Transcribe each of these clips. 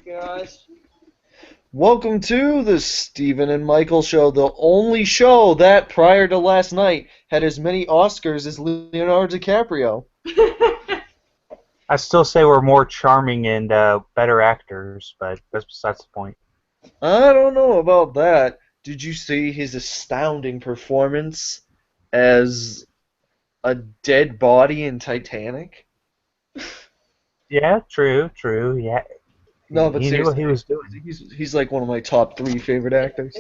gosh. Welcome to the Stephen and Michael Show, the only show that, prior to last night, had as many Oscars as Leonardo DiCaprio. I still say we're more charming and better actors, but that's besides the point. I don't know about that. Did you see his astounding performance as a dead body in Titanic? Yeah, true. Yeah, No, but he knew what he seriously, was doing. he's like one of my top three favorite actors.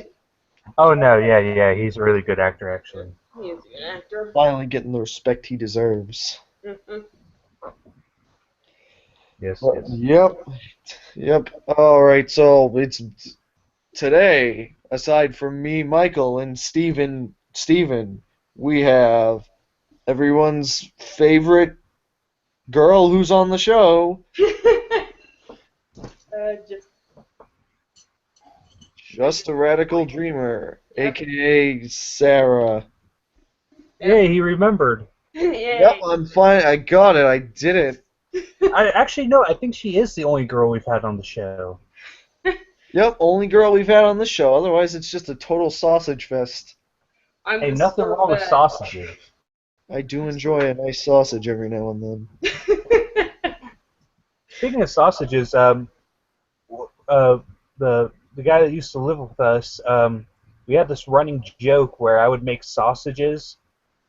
Oh no, yeah, he's a really good actor actually. He is a good actor. Finally getting the respect he deserves. Mhm. Yes, But, yes. yep. All right, so it's today, aside from me, Michael, and Steven, we have everyone's favorite girl who's on the show, Just Just a Radical Dreamer, Yep. aka Sarah. Yeah, he remembered. Yay. Yep, I'm fine. I got it. I did it. I actually no, I think she is the only girl we've had on the show. Yep, only girl we've had on the show. Otherwise, it's just a total sausage fest. I'm Hey, the nothing wrong with Corvette. sausages. I do enjoy a nice sausage every now and then. Speaking of sausages, the guy that used to live with us, we had this running joke where I would make sausages,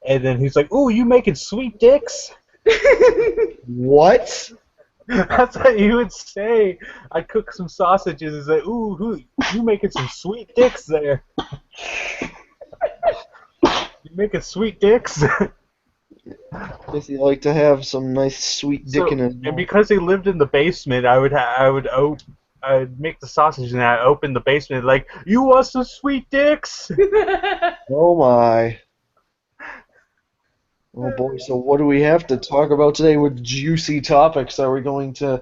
and then he's like, "Ooh, you making sweet dicks?" What? That's what he would say. I cook some sausages and say, "Ooh, you making some sweet dicks there? You making sweet dicks?" Guess you like to have some nice sweet dick in it. And because he lived in the basement, I'd make the sausage and I open the basement like, "You want some sweet dicks?" Oh my. Oh boy, so what do we have to talk about today with juicy topics are we going to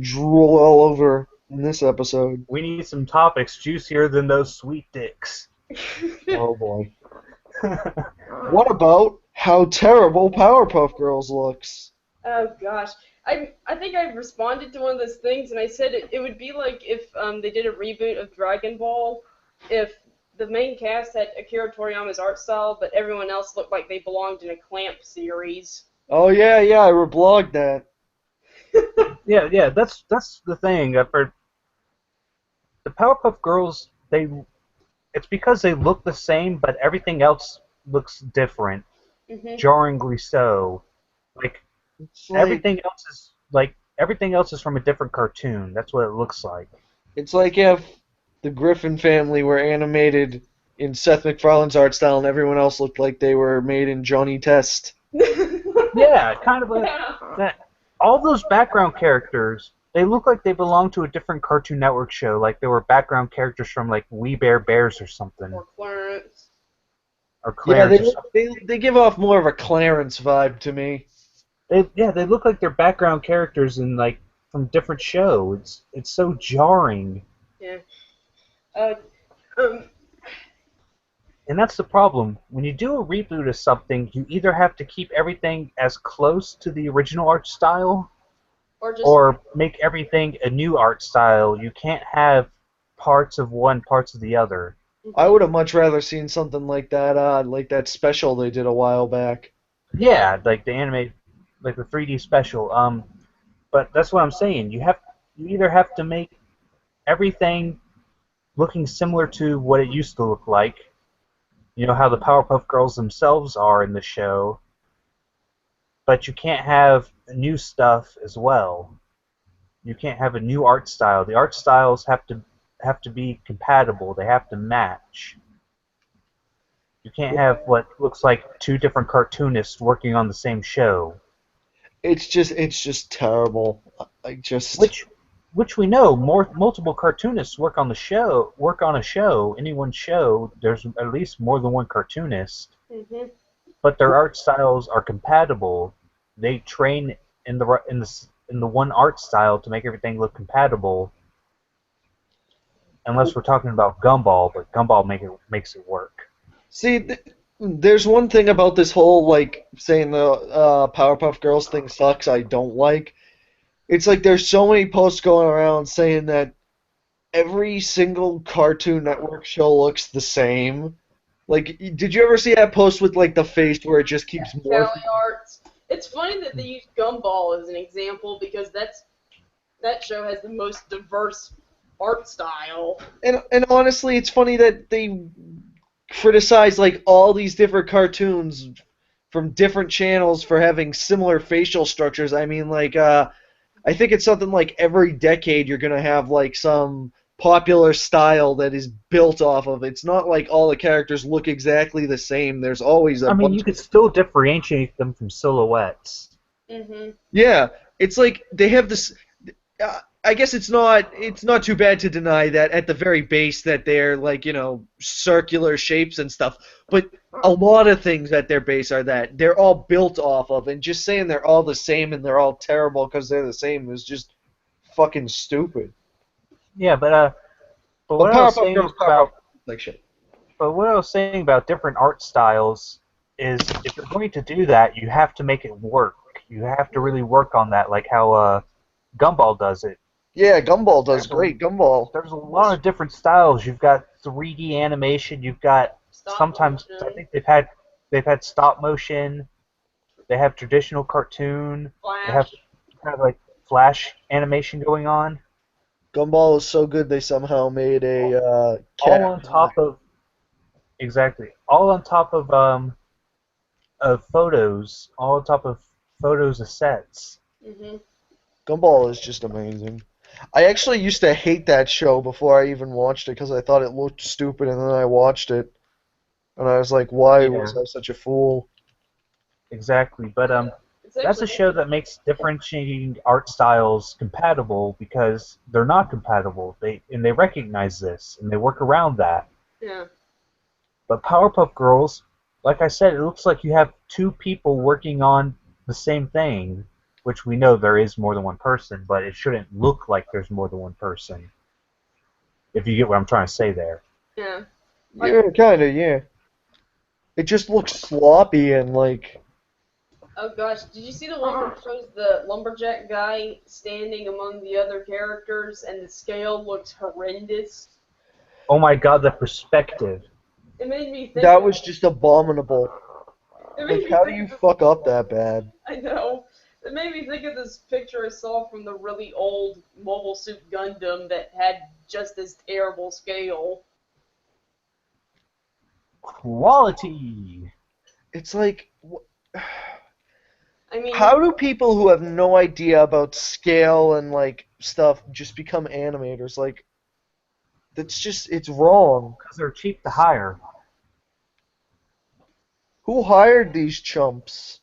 drool all over in this episode? We need some topics juicier than those sweet dicks. Oh boy. What about how terrible Powerpuff Girls looks? Oh gosh. I think I responded to one of those things and I said it would be like if they did a reboot of Dragon Ball, if the main cast had Akira Toriyama's art style, but everyone else looked like they belonged in a Clamp series. Oh yeah, I reblogged that. Yeah, that's the thing. For the Powerpuff Girls, it's because they look the same, but everything else looks different, Mhm. jarringly so. Like It's like everything else is from a different cartoon. That's what it looks like. it's like if the Griffin family were animated in Seth MacFarlane's art style and everyone else looked like they were made in Johnny Test. Yeah, kind of like that. All those background characters, they look like they belong to a different Cartoon Network show. Like they were background characters from like We Bare Bears or something, Or Clarence. or Yeah, Clarence or something. they give off more of a Clarence vibe to me. They look like they're background characters in like from different show. It's so jarring. Yeah. Uh, um, And that's the problem. When you do a reboot of something, you either have to keep everything as close to the original art style, or just or make everything a new art style. You can't have parts of one, parts of the other. I would have much rather seen something like that special they did a while back. Yeah, like the anime, like the 3D special. But that's what I'm saying. You either have to make everything looking similar to what it used to look like. You know how the Powerpuff Girls themselves are in the show, but you can't have new stuff as well. You can't have a new art style. The art styles have to be compatible. They have to match. You can't have what looks like two different cartoonists working on the same show. It's just terrible. I just Which we know multiple cartoonists work on a show, any one show. There's at least more than one cartoonist, Mhm. but their art styles are compatible. They train in the one art style to make everything look compatible. Unless we're talking about Gumball, but Gumball makes it work. see. There's one thing about this whole like saying the Powerpuff Girls thing sucks. I don't like It's like there's so many posts going around saying that every single Cartoon Network show looks the same. Like, did you ever see that post with like the face where it just keeps Cali morphing? Arts. It's funny that they use Gumball as an example because that show has the most diverse art style. And honestly, it's funny that they criticize like all these different cartoons from different channels for having similar facial structures. I mean, like, I think it's something like every decade you're gonna have like some popular style that is built off of. It's not like all the characters look exactly the same. There's always a I mean, bunch. you could still differentiate them from silhouettes. Mhm. Yeah, it's like they have this. I guess it's not too bad to deny that at the very base that they're like circular shapes and stuff. But a lot of things at their base are that they're all built off of, and just saying they're all the same and they're all terrible because they're the same is just fucking stupid. Yeah, but But what I was Powerpuff saying Girls, Powerpuff about Girls, like shit. but what I was saying about different art styles is if you're going to do that, you have to make it work. You have to really work on that, like how Gumball does it. Yeah, Gumball does There's a great. Gumball. there's a lot of different styles. You've got 3D animation. You've got Stop sometimes I motion, think they've had stop motion. They have traditional cartoon. They have Flash. kind of like flash animation going on. Gumball is so good they somehow made a All cat. on top of exactly. All on top of photos. All on top of photos of sets. Mhm. Gumball is just amazing. I actually used to hate that show before I even watched it because I thought it looked stupid, and then I watched it, and I was like, why Yeah, was I such a fool? exactly. But It's that's a actually show that makes differentiating art styles compatible because they're not compatible. They recognize this and they work around that. yeah. But Powerpuff Girls, like I said, it looks like you have two people working on the same thing, which we know there is more than one person, but it shouldn't look like there's more than one person. If you get what I'm trying to say there. Yeah. Yeah, Like, kinda, yeah. It just looks sloppy and like, oh gosh, did you see the one where it shows the lumberjack guy standing among the other characters and the scale looks horrendous? Oh my God, the perspective. It made me think that of, was just abominable. it Like, made me how do think you of this, fuck up that bad? I know. It made me think of this picture I saw from the really old Mobile Suit Gundam that had just this terrible scale. Quality. It's like, I mean, how do people who have no idea about scale and like stuff just become animators? Like, it's wrong. Because they're cheap to hire. Who hired these chumps?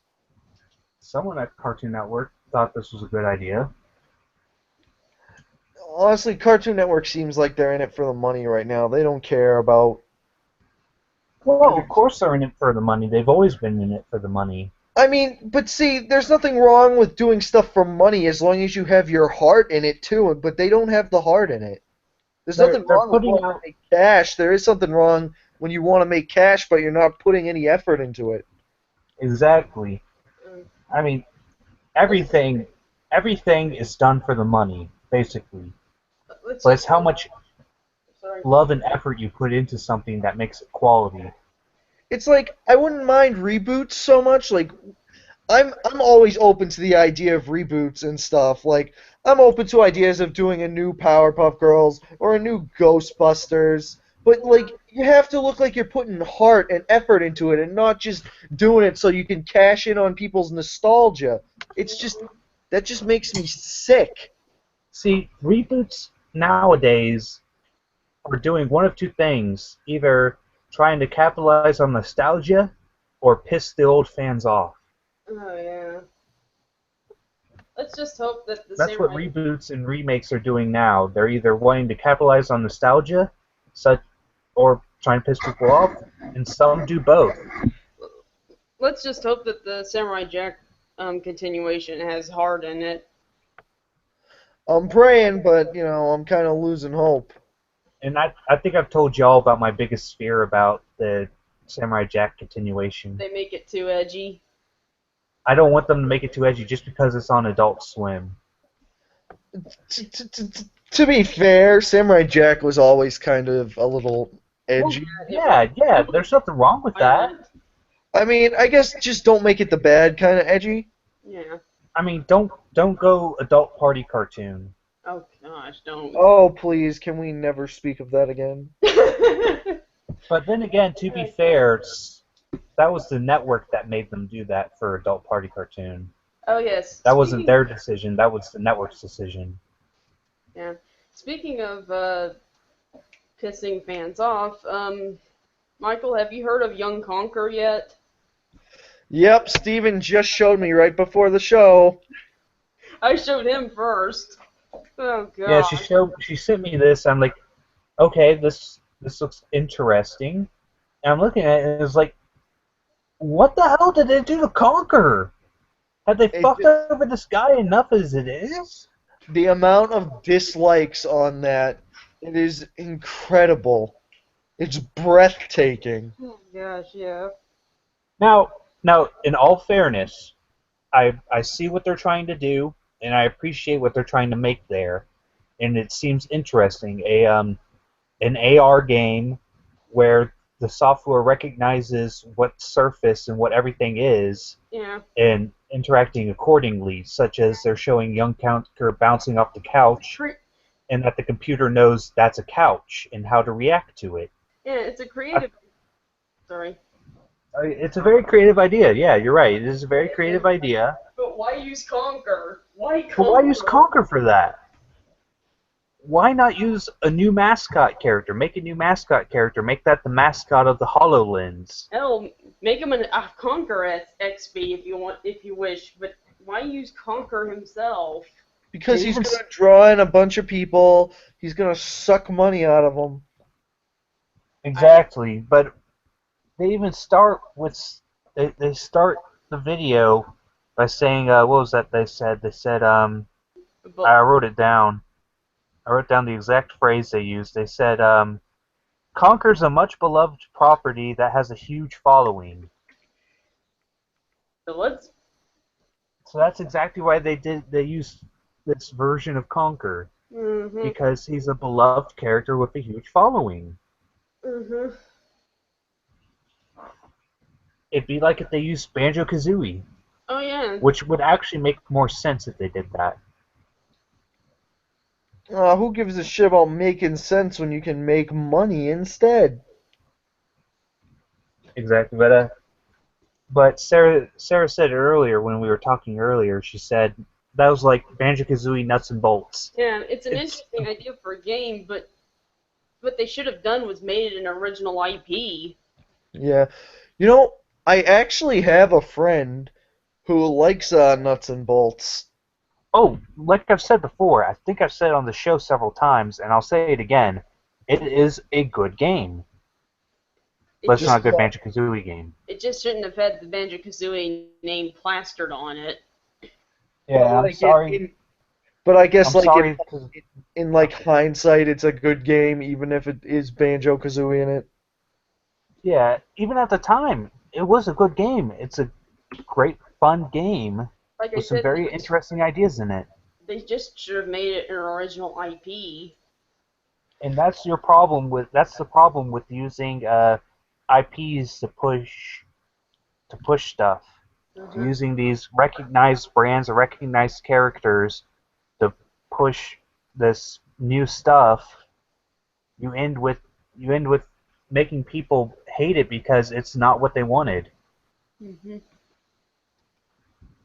Someone at Cartoon Network thought this was a good idea. Honestly, Cartoon Network seems like they're in it for the money right now. They don't care about. Well, of course they're in it for the money. They've always been in it for the money. I mean, but see, there's nothing wrong with doing stuff for money as long as you have your heart in it too. But they don't have the heart in it. There's They're nothing they're wrong with putting wanting to out make cash. There is something wrong when you want to make cash, but you're not putting any effort into it. exactly. mm, I mean, everything is done for the money, basically. let's But just, it's how much sorry. love and effort you put into something that makes it quality. It's like I wouldn't mind reboots so much. Like I'm always open to the idea of reboots and stuff. Like I'm open to ideas of doing a new Powerpuff Girls or a new Ghostbusters. But like you have to look like you're putting heart and effort into it and not just doing it so you can cash in on people's nostalgia. It's just that just makes me sick. See, reboots nowadays are doing one of two things: either trying to capitalize on nostalgia or piss the old fans off. Oh yeah. Let's just hope that the That's what samurai. reboots and remakes are doing now. They're either wanting to capitalize on nostalgia, such, or trying to piss people off, and some do both. Let's just hope that the Samurai Jack continuation has heart in it. I'm praying, but I'm kind of losing hope. And I think I've told y'all about my biggest fear about the Samurai Jack continuation. They make it too edgy. I don't want them to make it too edgy just because it's on Adult Swim. To be fair, Samurai Jack was always kind of a little Well, edgy. It was yeah. There's nothing wrong with that. violent. I mean, I guess just don't make it the bad kind of edgy. Yeah. I mean, don't go adult party cartoon. Oh gosh, don't. Oh, please, can we never speak of that again? But then again, to be fair, that was the network that made them do that for adult party cartoon. Oh yes. That wasn't their decision. That was the network's decision. Yeah. Speaking of pissing fans off, Michael, have you heard of Young Conker yet? Yep, Steven just showed me right before the show. I showed him first. Oh Yeah, god. she sent me this. I'm like, okay, this looks interesting. And I'm looking at it, and it's like, what the hell did they do to Conker? Have they fucked over this guy enough as it is? The amount of dislikes on that, it is incredible. It's breathtaking. Oh gosh, yeah. Now, in all fairness, I see what they're trying to do, and I appreciate what they're trying to make there, and it seems interesting. An AR game where the software recognizes what surface and what everything is, Yeah. and interacting accordingly, such as they're showing young Conker bouncing off the couch, and that the computer knows that's a couch and how to react to it. Yeah, it's a creative. Sorry. It's a very creative idea. Yeah, you're right. It is a very creative idea. But why use Conker? Why Conker? But why use Conker for that? Why not use a new mascot character? Make a new mascot character. Make that the mascot of the HoloLens. Hell, make him a Conker XP if you want, if you wish. But why use Conker himself? Because he's going to draw in a bunch of people. He's going to suck money out of them. Exactly, but they even start with they start the video by saying what was that they said? They said I wrote it down. I wrote down the exact phrase they used. They said Conker's a much beloved property that has a huge following. So that's exactly why they used this version of Conker. Mm-hmm. Because he's a beloved character with a huge following. Mm-hmm. It'd be like if they used Banjo-Kazooie. Oh yeah. Which would actually make more sense if they did that. Who gives a shit about making sense when you can make money instead? Exactly, but Sarah said it earlier when we were talking earlier. She said that was like Banjo-Kazooie nuts and bolts. Yeah, it's an interesting idea for a game, but what they should have done was made it an original IP. Yeah, you know, I actually have a friend who likes nuts and bolts. Oh, like I've said before, I think I've said it on the show several times, and I'll say it again. It is a good game. But it's not a good Banjo-Kazooie game. It just shouldn't have had the Banjo-Kazooie name plastered on it. Yeah, I'm sorry. But I guess in like hindsight, it's a good game, even if it is Banjo-Kazooie in it. Yeah, even at the time, it was a good game. It's a great, fun game with some very interesting ideas in it. They just should have made it an original IP. And that's the problem with using IPs to push stuff. Mm-hmm. Using these recognized brands or recognized characters to push this new stuff, you end with making people hate it because it's not what they wanted. Mm-hmm.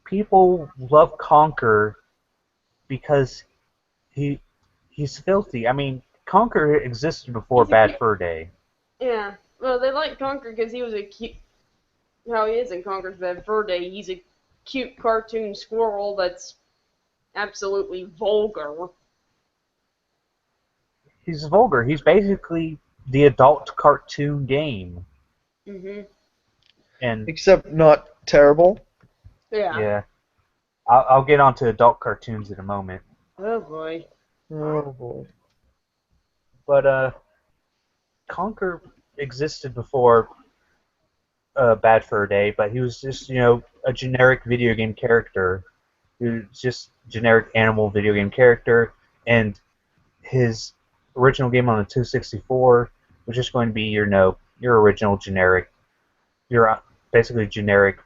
People love Conker because he's filthy. I mean, Conker existed before Bad Fur Day. Yeah. Well, they like Conker because he was a cute. How he is in Conker's Bad Fur Day. He's a cute cartoon squirrel that's absolutely vulgar. He's vulgar. He's basically the adult cartoon game. Mhm. And except not terrible. Yeah. Yeah. I'll get onto adult cartoons in a moment. Oh boy. Oh boy. But Conker existed before Bad Fur Day, but he was just a generic video game character. who's just generic animal video game character, and his original game on the 264 was just going to be your original generic, your basically generic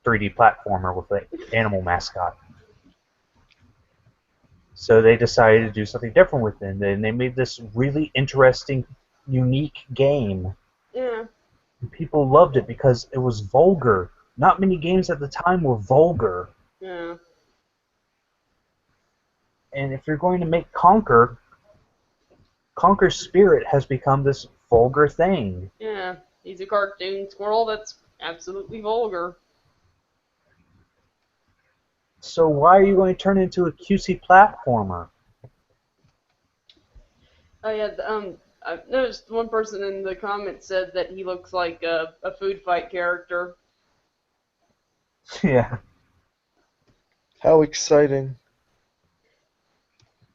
3D platformer with an animal mascot. So they decided to do something different with it, and they made this really interesting, unique game. Yeah. And people loved it because it was vulgar. Not many games at the time were vulgar. Yeah. And if you're going to make Conker, Conker's spirit has become this vulgar thing. Yeah. He's a cartoon squirrel that's absolutely vulgar. So why are you going to turn it into a cutesy platformer? Oh yeah. I've noticed one person in the comments said that he looks like a food fight character. Yeah. How exciting.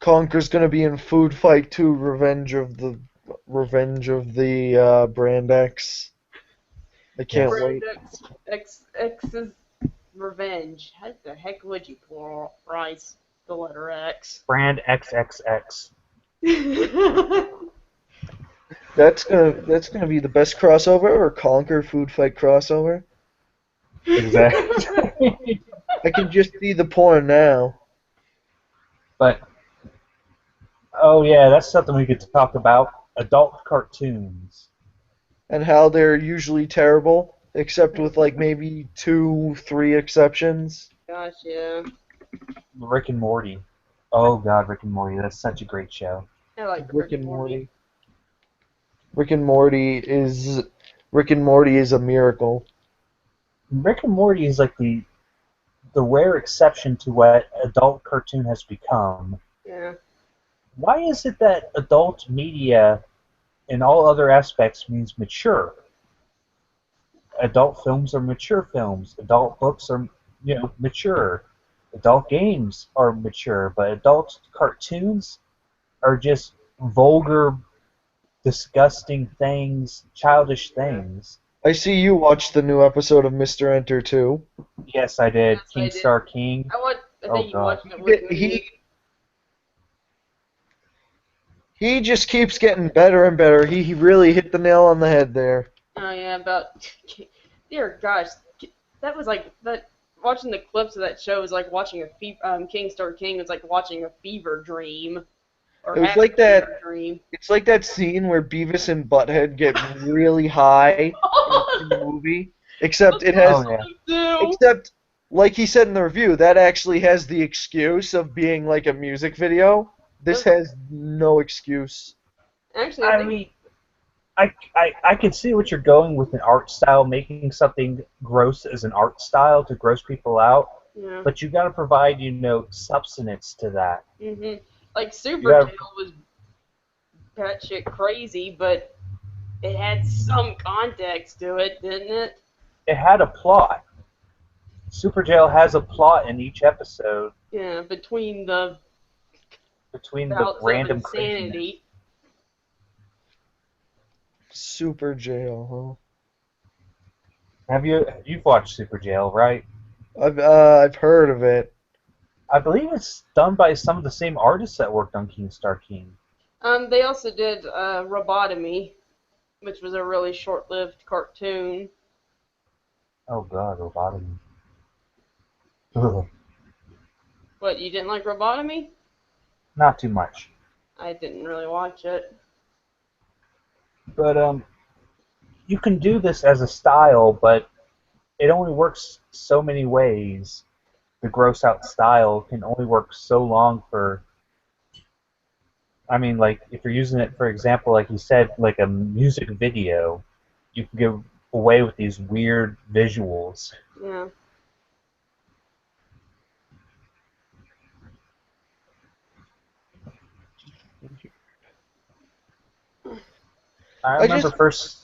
Conker's gonna be in Food Fight 2 Revenge of the Brand X. I can't Yes. wait. X's revenge. How the heck would you pluralize the letter X? Brand XXX. That's gonna be the best crossover or Conker Food Fight crossover. Exactly. I can just see the porn now. But, oh yeah, that's something we could talk about. Adult cartoons. And how they're usually terrible, except with like maybe 2, 3 exceptions. Gosh, yeah. Rick and Morty. Oh god, Rick and Morty. That's such a great show. I like Rick and Morty. Rick and Morty is a miracle. Rick and Morty is like the rare exception to what adult cartoon has become. Yeah. Why is it that adult media in all other aspects means mature? Adult films are mature films. Adult books are, mature. Adult games are mature, but adult cartoons are just vulgar, disgusting things, childish things. I see you watched the new episode of Mr. Enter too. Yes, I did. Yes, I King did. Star King. I Oh, think you God. watched it with me. He just keeps getting better and better. He really hit the nail on the head there. Oh yeah, dear gosh, that was like that. Watching the clips of that show was like watching King Star King was like watching a fever dream. Or It was having like a that. fever dream. It's like that scene where Beavis and Butthead get really high in the movie. Except it has, Oh, yeah. except like he said in the review, that actually has the excuse of being like a music video. This has no excuse. Actually, I mean, I can see what you're going with an art style, making something gross as an art style to gross people out. yeah. But you got to provide, substance to that. Like Super Yeah. Tail was batshit crazy, but it had some context to it, didn't it? It had a plot. Super Jail has a plot in each episode Yeah, between the between the bouts of random craziness. insanity. Super Jail, You've watched Super Jail, right? huh? I've heard of it. I believe it's done by some of the same artists that worked on King Star King. They also did Robotomy, which was a really short-lived cartoon. Oh god, Robotomy. Ugh, What, you didn't like Robotomy? not too much. I didn't really watch it. But you can do this as a style, but it only works so many ways. The gross out style can only work so long for. I mean, like if you're using it, for example, like you said, like a music video, you can get away with these weird visuals. Yeah. I remember just- first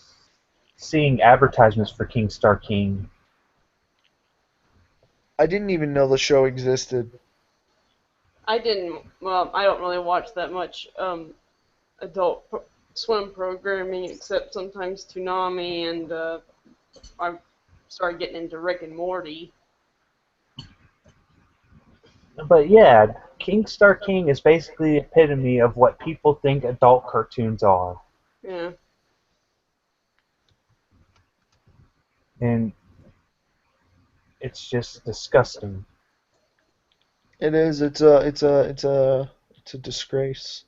seeing advertisements for King Star King. I didn't even know the show existed. I don't really watch that much adult swim programming except sometimes Toonami, and I started getting into Rick and Morty. But yeah, King Star King is basically the epitome of what people think adult cartoons are. Yeah. And it's just disgusting. It is. It's a disgrace.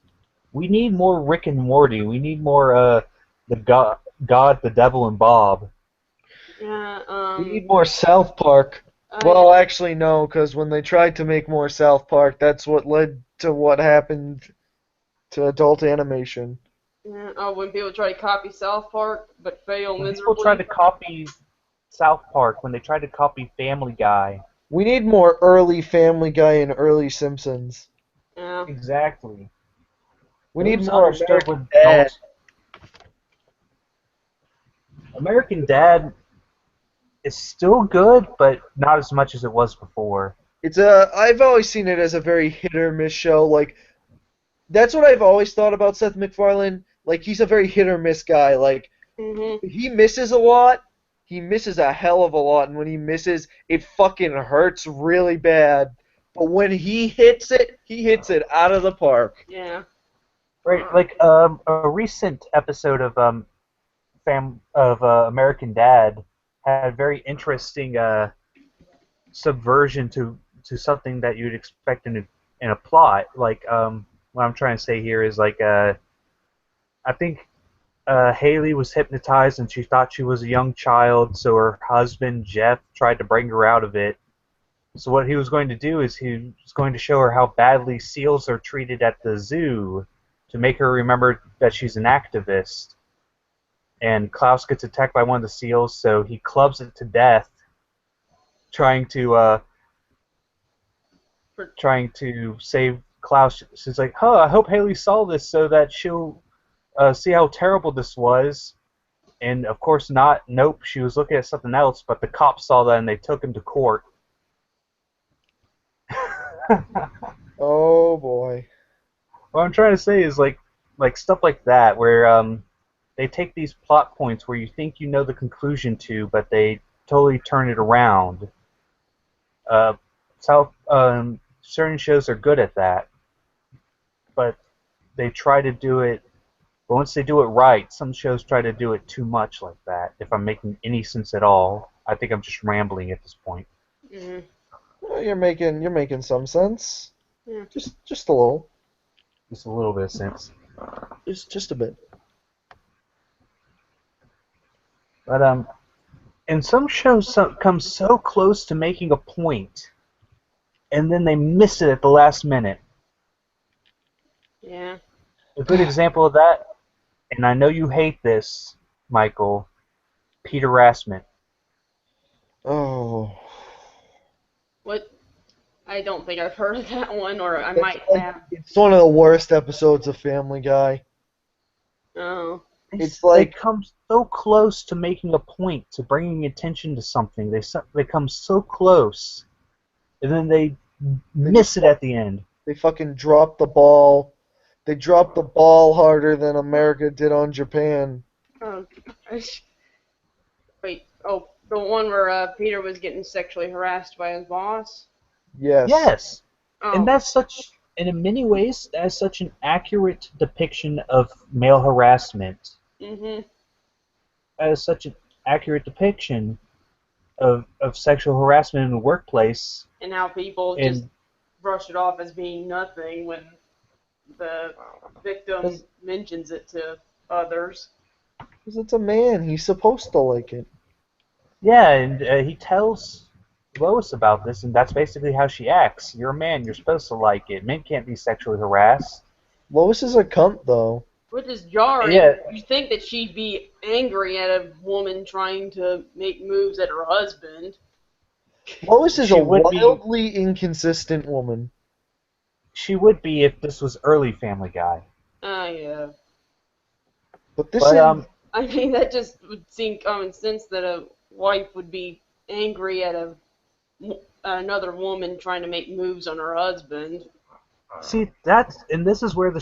We need more Rick and Morty. We need more the God, the Devil, and Bob. Yeah. We need more South Park. I Well, actually, no, because when they tried to make more South Park, that's what led to what happened to adult animation. Yeah. Oh, when people try to copy South Park but fail When people try miserably. to copy South Park, when they try to copy Family Guy. We need more early Family Guy and early Simpsons. Yeah. Exactly. We need Those more understood American what Dad. adults. American Dad is still good, but not as much as it was before. I've always seen it as a very hit or miss show. Like that's what I've always thought about Seth MacFarlane. Like he's a very hit or miss guy. Like Mhm. he misses a lot. He misses a hell of a lot, and when he misses, it fucking hurts really bad. But when he hits it out of the park. Yeah. Right, like a recent episode of American Dad had very interesting subversion to something that you'd expect in a plot. Like what I'm trying to say here is like I think Haley was hypnotized and she thought she was a young child, so her husband Jeff tried to bring her out of it. So what he was going to do is he was going to show her how badly seals are treated at the zoo to make her remember that she's an activist. And Klaus gets attacked by one of the seals, so he clubs it to death, trying to save Klaus. She's like, "Oh, I hope Haley saw this so that she'll see how terrible this was." And of course not. Nope, she was looking at something else. But the cops saw that and they took him to court. Oh boy. What I'm trying to say is like stuff like that where they take these plot points where you think you know the conclusion to, but they totally turn it around. Uh, certain shows are good at that, but they try to do it. But once they do it right, some shows try to do it too much like that. If I'm making any sense at all, I think I'm just rambling at this point. Mhm. Well, you're making some sense. Yeah. Just a little. Just a little bit of sense. Just a bit. But and some shows come so close to making a point, and then they miss it at the last minute. Yeah. A good example of that, and I know you hate this, Michael, Peter Rassman. Oh. What? I don't think I've heard of that one, or I It's might like have. it's one of the worst episodes of Family Guy. Oh. It's They like come so close to making a point, to bringing attention to something. They come so close, and then they miss it at the end. they fucking dropped the ball. They dropped the ball harder than America did on Japan. Oh. gosh. Wait. Oh, the one where Peter was getting sexually harassed by his boss. Yes. Yes, Oh. and and in many ways, that's such an accurate depiction of male harassment. Mhm. That is such an accurate depiction of sexual harassment in the workplace. And how people just And brush it off as being nothing when the victim mentions it to others. Because it's a man. He's supposed to like it. yeah, and he tells Lois about this, and that's basically how she acts. You're a man. You're supposed to like it. Men can't be sexually harassed. Lois is a cunt, though. Which is jarring. Yeah. You think that she'd be angry at a woman trying to make moves at her husband. Lois is She a would be. wildly inconsistent woman. She would be if this was early Family Guy. Yeah. But this But is I mean, that just would seem common sense that a wife would be angry at another woman trying to make moves on her husband. see and this is where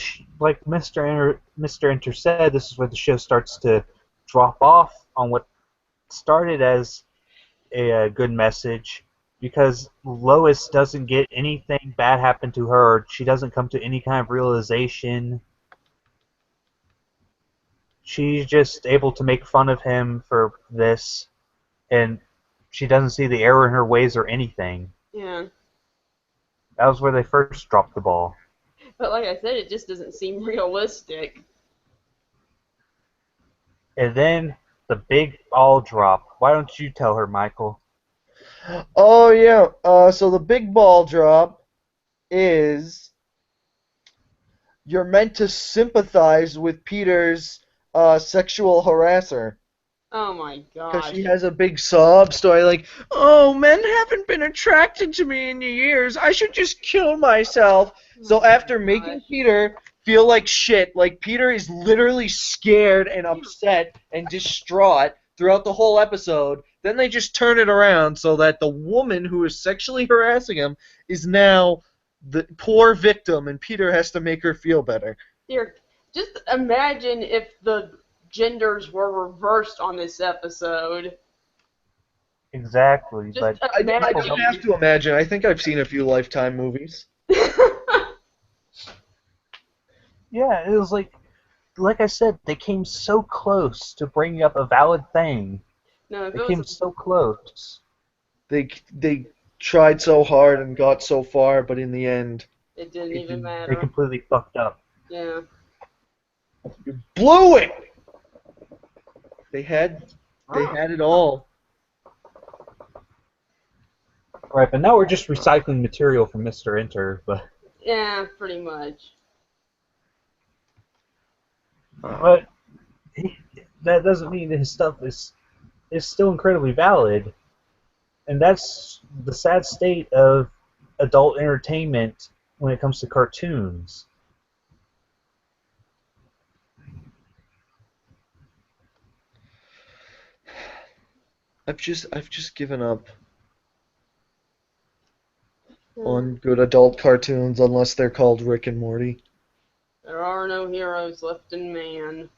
like Mr. Enter said, this is where the show starts to drop off on what started as a good message because Lois doesn't get anything bad happen to her. She doesn't come to any kind of realization. She's just able to make fun of him for this, and she doesn't see the error in her ways or anything. Yeah. That was where they first dropped the ball. But like I said, it just doesn't seem realistic. And then the big ball drop. Why don't you tell her, Michael? Oh yeah. So the big ball drop is you're meant to sympathize with Peter's sexual harasser. Oh my Because gosh. she has a big sob story like, oh, men haven't been attracted to me in years. I should just kill myself. So after making Peter feel like shit, like Peter is literally scared and upset and distraught throughout the whole episode, then they just turn it around so that the woman who is sexually harassing him is now the poor victim, and Peter has to make her feel better. Dear, just imagine if the genders were reversed on this episode. Exactly, Just but I don't have to imagine. I think I've seen a few Lifetime movies. yeah, it was like I said, they came so close to bringing up a valid thing. No, if They it came was so close. They tried so hard and got so far, but in the end, it didn't even They matter. completely fucked up. Yeah. you blew it. They had it all. Right, but now we're just recycling material from Mr. Enter, but Pretty much. that doesn't mean that his stuff is still incredibly valid. And that's the sad state of adult entertainment when it comes to cartoons. I've just given up on good adult cartoons unless they're called Rick and Morty. There are no heroes left in man.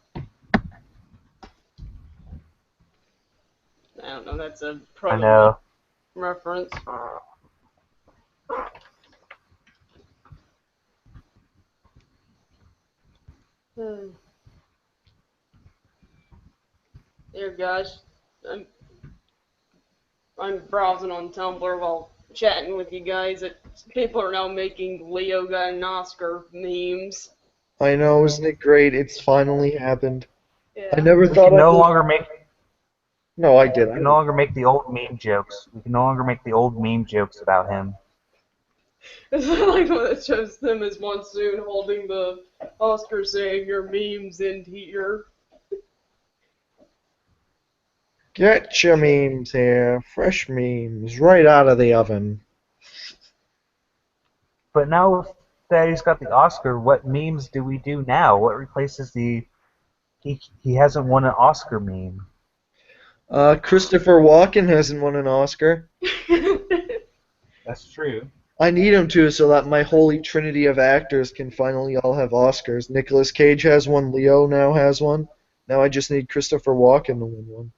I don't know, that's a I probably know. reference. Dear gosh, I'm browsing on Tumblr while chatting with you guys. People are now making Leo got an Oscar memes. I know, isn't it great? It's finally happened. Yeah. I never We thought can no I'd longer make No, I did. we can no longer make the old meme jokes. We can no longer make the old meme jokes about him. It's like when it shows them as Monsoon holding the Oscar saying your memes in here. Get your memes here. Fresh memes right out of the oven. But now that he's got the Oscar, what memes do we do now? What replaces the he hasn't won an Oscar meme? Christopher Walken hasn't won an Oscar. That's true. I need him to so that my holy trinity of actors can finally all have Oscars. Nicolas Cage has one. Leo now has one. Now I just need Christopher Walken to win one.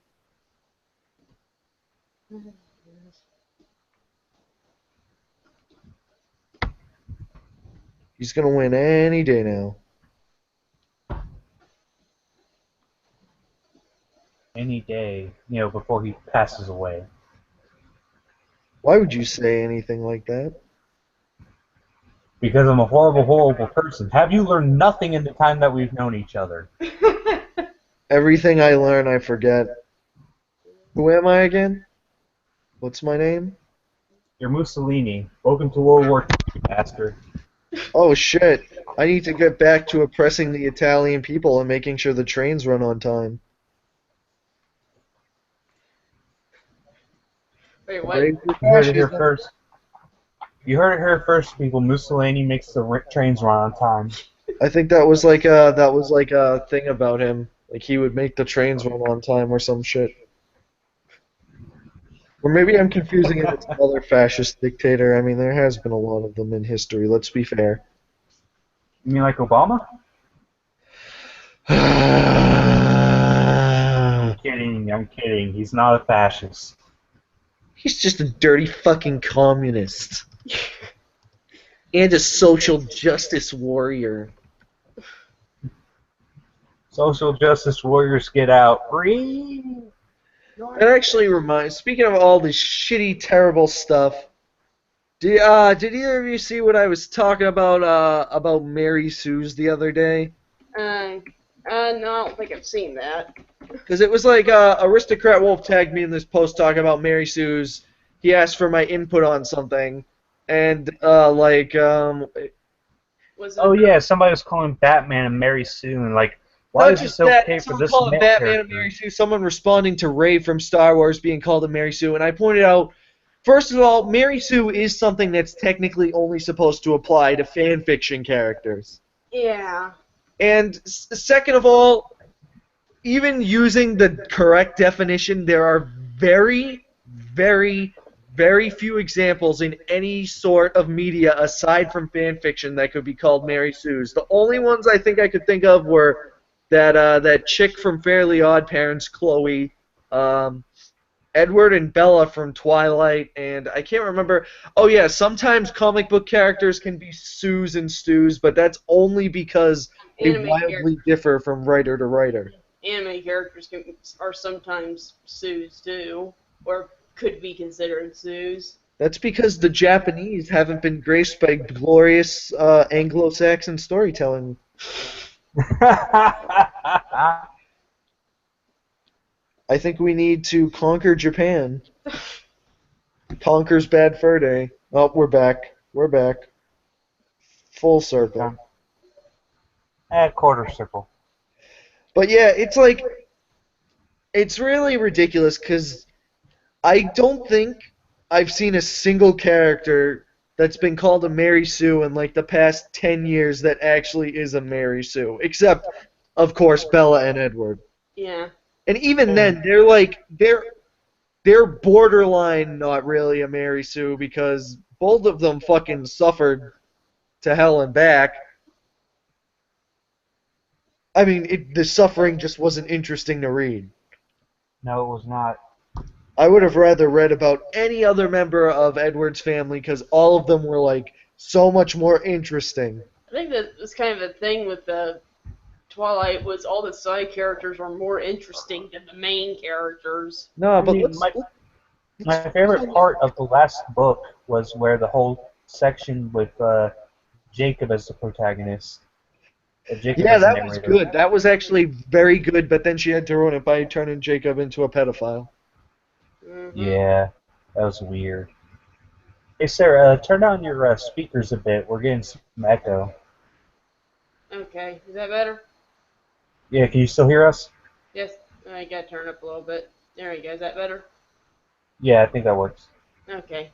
He's gonna win any day now. Any day, before he passes away. Why would you say anything like that? Because I'm a horrible, horrible person. Have you learned nothing in the time that we've known each other? Everything I learn, I forget. Who am I again? What's my name? You're Mussolini. Welcome to World War II, bastard. Oh shit. I need to get back to oppressing the Italian people and making sure the trains run on time. Wait, what? You heard it here first. You heard it here first, people. Mussolini makes the trains run on time. I think that was like a thing about him. Like he would make the trains run on time or some shit. Or maybe I'm confusing it with some other fascist dictator. I mean, there has been a lot of them in history, let's be fair. You mean like Obama? I'm I'm kidding. He's not a fascist. He's just a dirty fucking communist. And a social justice warrior. Social justice warriors get out. Free. That actually reminds. Speaking of all this shitty, terrible stuff, did either of you see what I was talking about Mary Sue's the other day? No, I don't think I've seen that. Because it was like Aristocrat Wolf tagged me in this post talking about Mary Sue's. He asked for my input on something, and Was it Oh yeah, somebody was calling Batman and Mary Sue, and like, why not is just this okay that, for someone this calling male Batman character? and Mary Sue, someone responding to Ray from Star Wars being called a Mary Sue, and I pointed out, first of all, Mary Sue is something that's technically only supposed to apply to fan fiction characters. Yeah. And second of all, even using the correct definition, there are very, very, very few examples in any sort of media aside from fan fiction that could be called Mary Sue's. The only ones I think I could think of were that chick from Fairly Odd Parents, Chloe, Edward and Bella from Twilight, and I can't remember. Oh yeah, sometimes comic book characters can be Sues and Stews, but that's only because they Anime wildly differ from writer to writer. Anime characters are sometimes Sues too, or could be considered Sues. That's because the Japanese haven't been graced by glorious Anglo-Saxon storytelling. I think we need to conquer Japan. Conquer's Bad Fur Day. Oh, we're back. We're back. Full circle. Quarter circle. But yeah, it's like, it's really ridiculous because I don't think I've seen a single character that's been called a Mary Sue in like the past 10 years that actually is a Mary Sue. Except, of course, Bella and Edward. Yeah. And even then, they're borderline not really a Mary Sue because both of them fucking suffered to hell and back. I mean, the suffering just wasn't interesting to read. No, it was not. I would have rather read about any other member of Edward's family because all of them were like so much more interesting. I think that was kind of a thing with the Twilight was all the side characters were more interesting than the main characters. No, but I mean, my favorite part of the last book was where the whole section with Jacob as the protagonist. Jacob yeah, as the that was narrator. good. That was actually very good, but then she had to ruin it by turning Jacob into a pedophile. Mm-hmm. Yeah, that was weird. Hey Sarah, turn down your speakers a bit. We're getting some echo. Okay, is that better? Yeah, can you still hear us? Yes, I gotta turn up a little bit. There we go, is that better? Yeah, I think that works. Okay.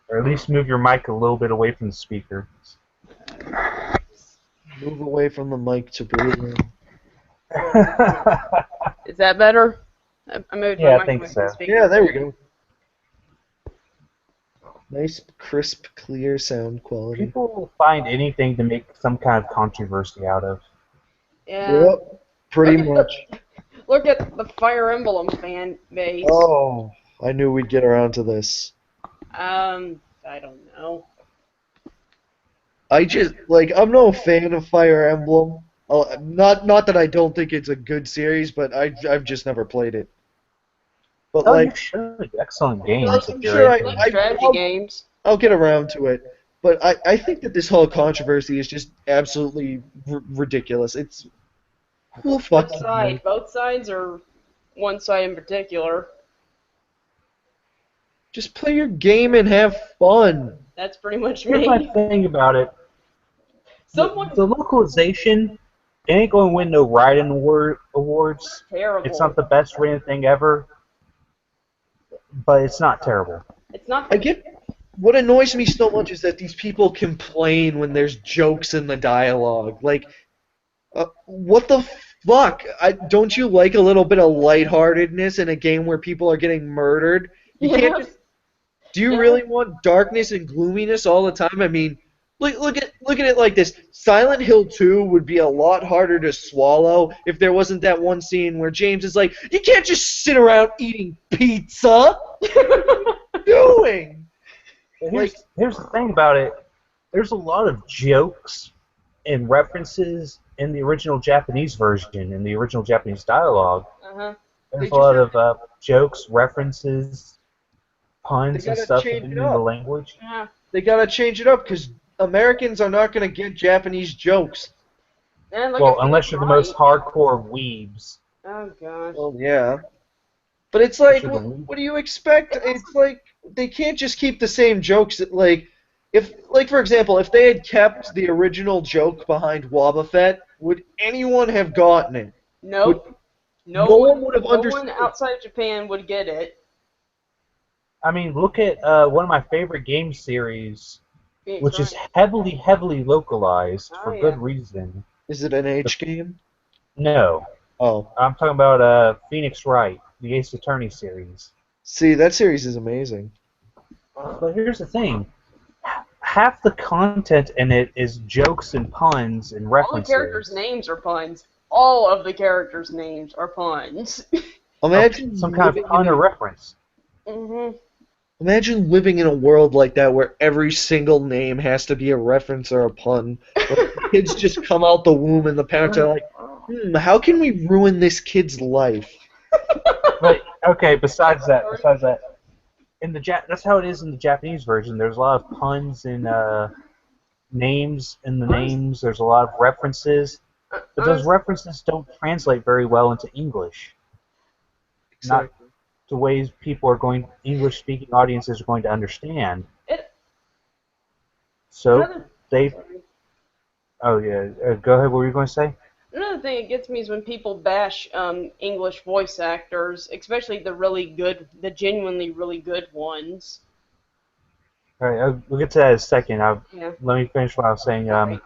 Or at least move your mic a little bit away from the speaker. Move away from the mic to breathe. Is that better? I moved Yeah, my I think mic from the so. speaker. Yeah, there we go. Nice, crisp, clear sound quality. People will find anything to make some kind of controversy out of. Yeah. Yep, pretty much. Look at the Fire Emblem fan base. Oh, I knew we'd get around to this. I don't know. I just, like, I'm no fan of Fire Emblem. Not that I don't think it's a good series, but I've just never played it. But Oh, like, you should. Excellent games I'm if you're sure into Like them. strategy I'll- games. I'll get around to it. But I think that this whole controversy is just absolutely ridiculous. It's who What fucking side? knows? Both sides or one side in particular? Just play your game and have fun. That's pretty much Here's my me. thing about it. Someone The localization, it ain't going to win no writing awards. terrible. It's not the best written thing ever, but it's not terrible. It's not. I get what annoys me so much is that these people complain when there's jokes in the dialogue. Like, what the fuck? Don't you like a little bit of lightheartedness in a game where people are getting murdered? You can't Yeah. just. Do you Yeah. really want darkness and gloominess all the time? I mean, Look at it like this. Silent Hill 2 would be a lot harder to swallow if there wasn't that one scene where James is like, "You can't just sit around eating pizza." What are you doing? But Like, here's the thing about it. There's a lot of jokes and references in the original Japanese version, in the original Japanese dialogue. Uh-huh. They There's a just lot have, of jokes, references, they puns, and gotta stuff change it in the up. language. yeah. They gotta change it up because Americans are not gonna get Japanese jokes. And like Well, if they get unless it you're the right. most hardcore weebs, Oh gosh. Well, yeah. But it's unless like, you're the what do you expect? It's like they can't just keep the same jokes. That, like for example, if they had kept the original joke behind Wobbuffet, would anyone have gotten it? Would Nope. no one would have No one understood? outside of Japan would get it. I mean, look at one of my favorite game series, Phoenix which is Wright. heavily localized Oh for yeah. good reason. Is it an H game? No, Oh, I'm talking about Phoenix Wright, the Ace Attorney series. see, that series is amazing. But here's the thing. Half the content in it is jokes and puns and All the characters' references. names are puns. All of the characters' names are puns. Imagine Some kind living of in pun or reference. hmm imagine living in a world like that where every single name has to be a reference or a pun. Like, the kids just come out the womb and the parents are like, how can we ruin this kid's life? But okay, besides that, in the that's how it is in the Japanese version. There's a lot of puns and names in the names. There's a lot of references, but those references don't translate very well into English. Not Exactly. the ways people are going, English-speaking audiences are going to understand. It, So another, they, oh yeah, go ahead. What were you going to say? another thing that gets me is when people bash English voice actors, especially the really good, the genuinely really good ones. All right, we'll get to that in a second. Yeah. Let me finish what I was saying. Right.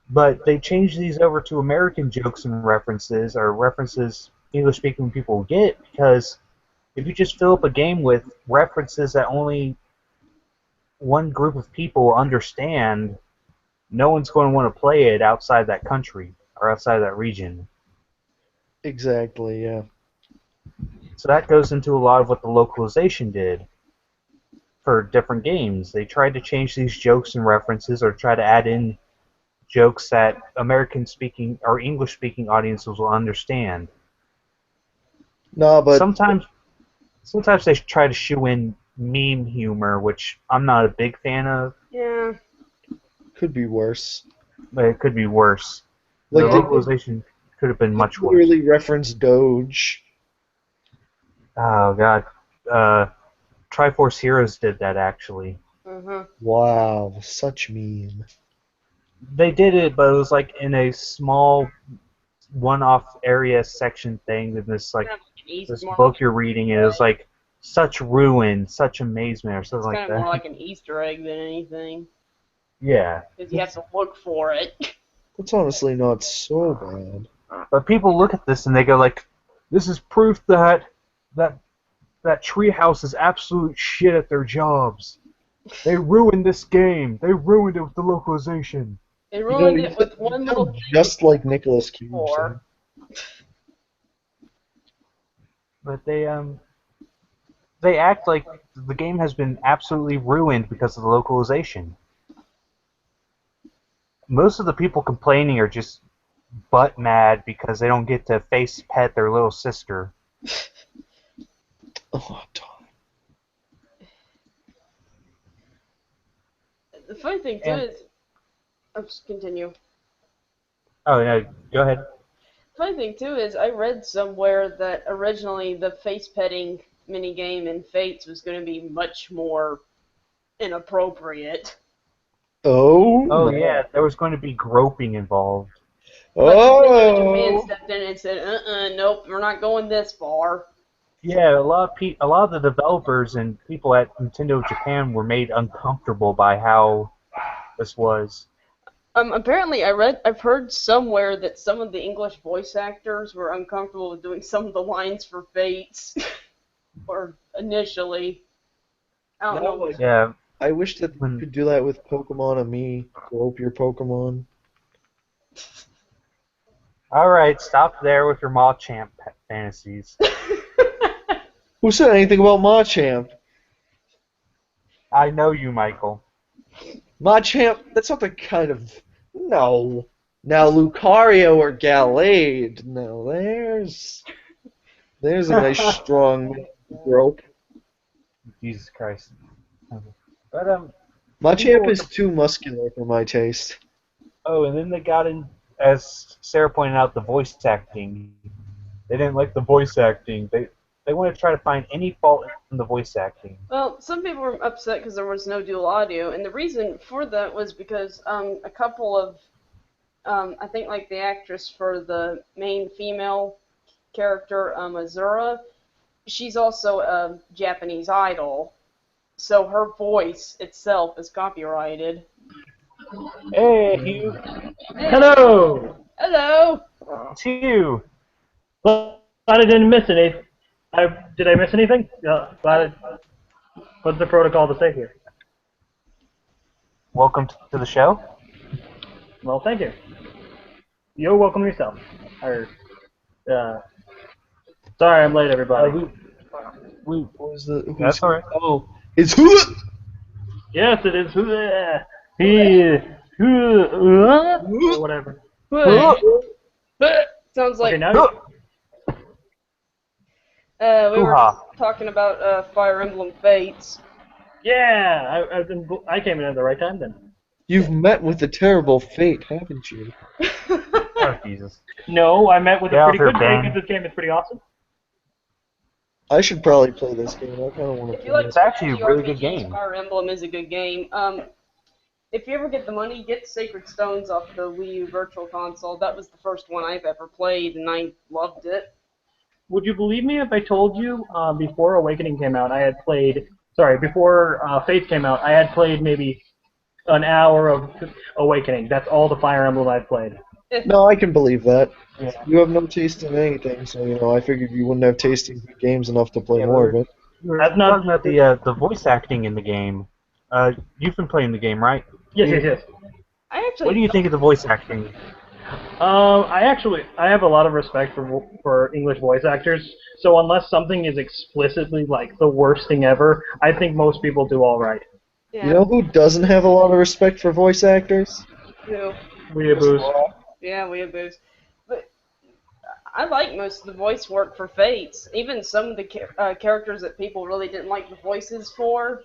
But they changed these over to American jokes and references, or references English-speaking people will get, because if you just fill up a game with references that only one group of people understand, no one's going to want to play it outside that country or outside that region. Exactly, yeah. So that goes into a lot of what the localization did for different games. They tried to change these jokes and references or try to add in jokes that American speaking or English speaking audiences will understand. No, but Sometimes they try to shoe in meme humor, which I'm not a big fan of, Yeah. could be worse. but it could be worse. The Like localization could have been they much worse. literally reference Doge. Oh god, Triforce Heroes did that actually. Uh-huh. Wow, such meme. They did it, but it was like in a small one-off area section thing in this like Kind of like an this more book like you're reading, and it was like such ruin, such amazement, or something it's like kind of more that. like an Easter egg than anything, Yeah, because you have to look for it. That's honestly not so bad. but people look at this and they go like, "This is proof that that Treehouse is absolute shit at their jobs. They ruined this game. They ruined it with the localization." They You know, ruined it with one little sound thing just like Nicolas Cage. before. But they act like the game has been absolutely ruined because of the localization. Most of the people complaining are just butt mad because they don't get to face pet their little sister. Oh, Tom. The funny thing too And is, I'll just continue. oh no, go ahead. Funny thing too is, I read somewhere that originally the face petting minigame in Fates was going to be much more inappropriate. Oh, Oh my. yeah, there was going to be groping involved. But Nintendo Japan Oh. stepped in and said, nope, we're not going this far. Yeah, a lot of the developers and people at Nintendo Japan were made uncomfortable by how this was. Apparently, I've heard somewhere that some of the English voice actors were uncomfortable with doing some of the lines for Fates, or initially. I don't know. Like, Yeah, I wish that you could do that with Pokemon and me. Rope your Pokemon. Alright, stop there with your Machamp fantasies. Who said anything about Machamp? I know you, Michael. Machamp, that's not the kind of... No. Now Lucario or Gallade. Now there's a nice strong rope. Jesus Christ. But Machamp is too muscular for my taste. Oh, and then they got in, as Sarah pointed out, the voice acting. They didn't like the voice acting. They want to try to find any fault in the voice acting. Well, some people were upset because there was no dual audio, and the reason for that was because a couple of, I think like the actress for the main female character, Azura, she's also a Japanese idol, so her voice itself is copyrighted. Hey, Hugh. Hello! Hello! It's Hugh. Well, I didn't miss anything. Did I miss anything? What's the protocol to say here? Welcome to the show. Well, thank you. You're welcome yourself. Sorry I'm late, everybody. What was the... That's alright. Oh, it's who? Yes, it is. Or whatever. Sounds like Okay, now we were talking about Fire Emblem Fates. yeah, I came in at the right time then. You've met with a terrible fate, haven't you? Oh, Jesus. No, I met with a pretty good Ben. game because this game is pretty awesome. I should probably play this game. I kind of want to If you play like it. It's actually a really good RPGs, game. Fire Emblem is a good game. If you ever get the money, get Sacred Stones off the Wii U Virtual Console. That was the first one I've ever played, and I loved it. Would you believe me if I told you before Awakening came out, I had played, before Faith came out, I had played maybe an hour of Awakening. That's all the Fire Emblem I've played. No, I can believe that. Yeah. You have no taste in anything, so I figured you wouldn't have taste in good games enough to play more of it. We're That's not- talking about the voice acting in the game. You've been playing the game, right? Yes. I actually. What do you think of the voice acting? I have a lot of respect for English voice actors. So unless something is explicitly like the worst thing ever, I think most people do all right. Yeah. You know who doesn't have a lot of respect for voice actors? Who? Weeaboos. Yeah, Weeaboos. But I like most of the voice work for Fates. Even some of the characters that people really didn't like the voices for,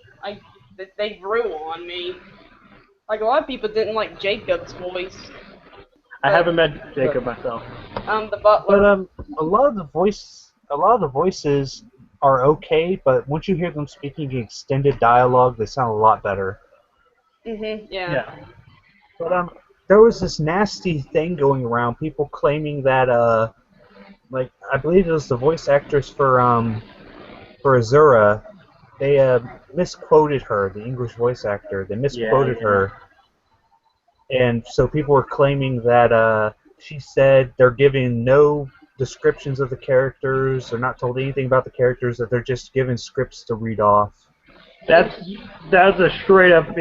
they grew on me. Like a lot of people didn't like Jacob's voice. I haven't met Jacob myself. The butler. But a lot of the voices are okay, but once you hear them speaking extended dialogue, they sound a lot better. Yeah. But there was this nasty thing going around. People claiming that like I believe it was the voice actress for Azura. They misquoted her, the English voice actor. They misquoted her, and so people were claiming that she said they're giving no descriptions of the characters. They're not told anything about the characters. That they're just given scripts to read off. That's a straight up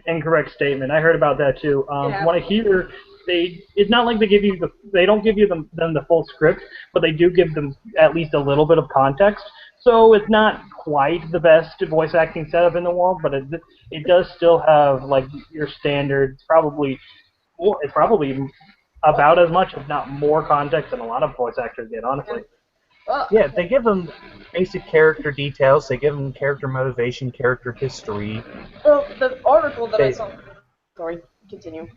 incorrect statement. I heard about that too. When I hear it's not like they don't give you them the full script, but they do give them at least a little bit of context. So it's not quite the best voice acting setup in the world, but it does still have like your standard. It's probably about as much, if not more, context than a lot of voice actors get, honestly. Yeah, they give them basic character details. They give them character motivation, character history. Well, the article that I saw. Sorry, continue.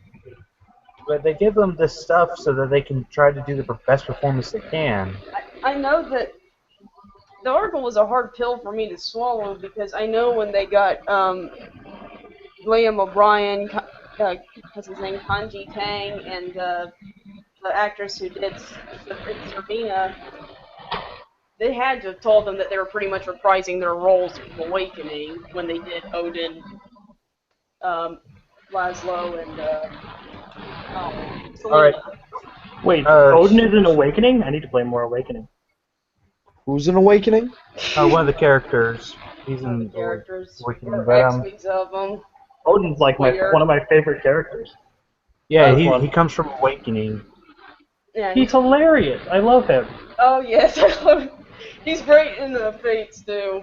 But they give them this stuff so that they can try to do the best performance they can. I know that the article was a hard pill for me to swallow because I know when they got Liam O'Brien, what's his name, Kanji Tang, and the actress who did Sabina, they had to have told them that they were pretty much reprising their roles from Awakening when they did Odin, Laszlo, and Selena. All right. Wait, Odin is an Awakening? I need to play more Awakening. Who's an Awakening? One of the characters. He's One of in the characters. Awakening, Or but X-Wings of them. Odin's like Weird. one of my favorite characters. yeah, Oh, he comes from Awakening. Yeah, He's hilarious. I love him. oh yes, he's great in the Fates too.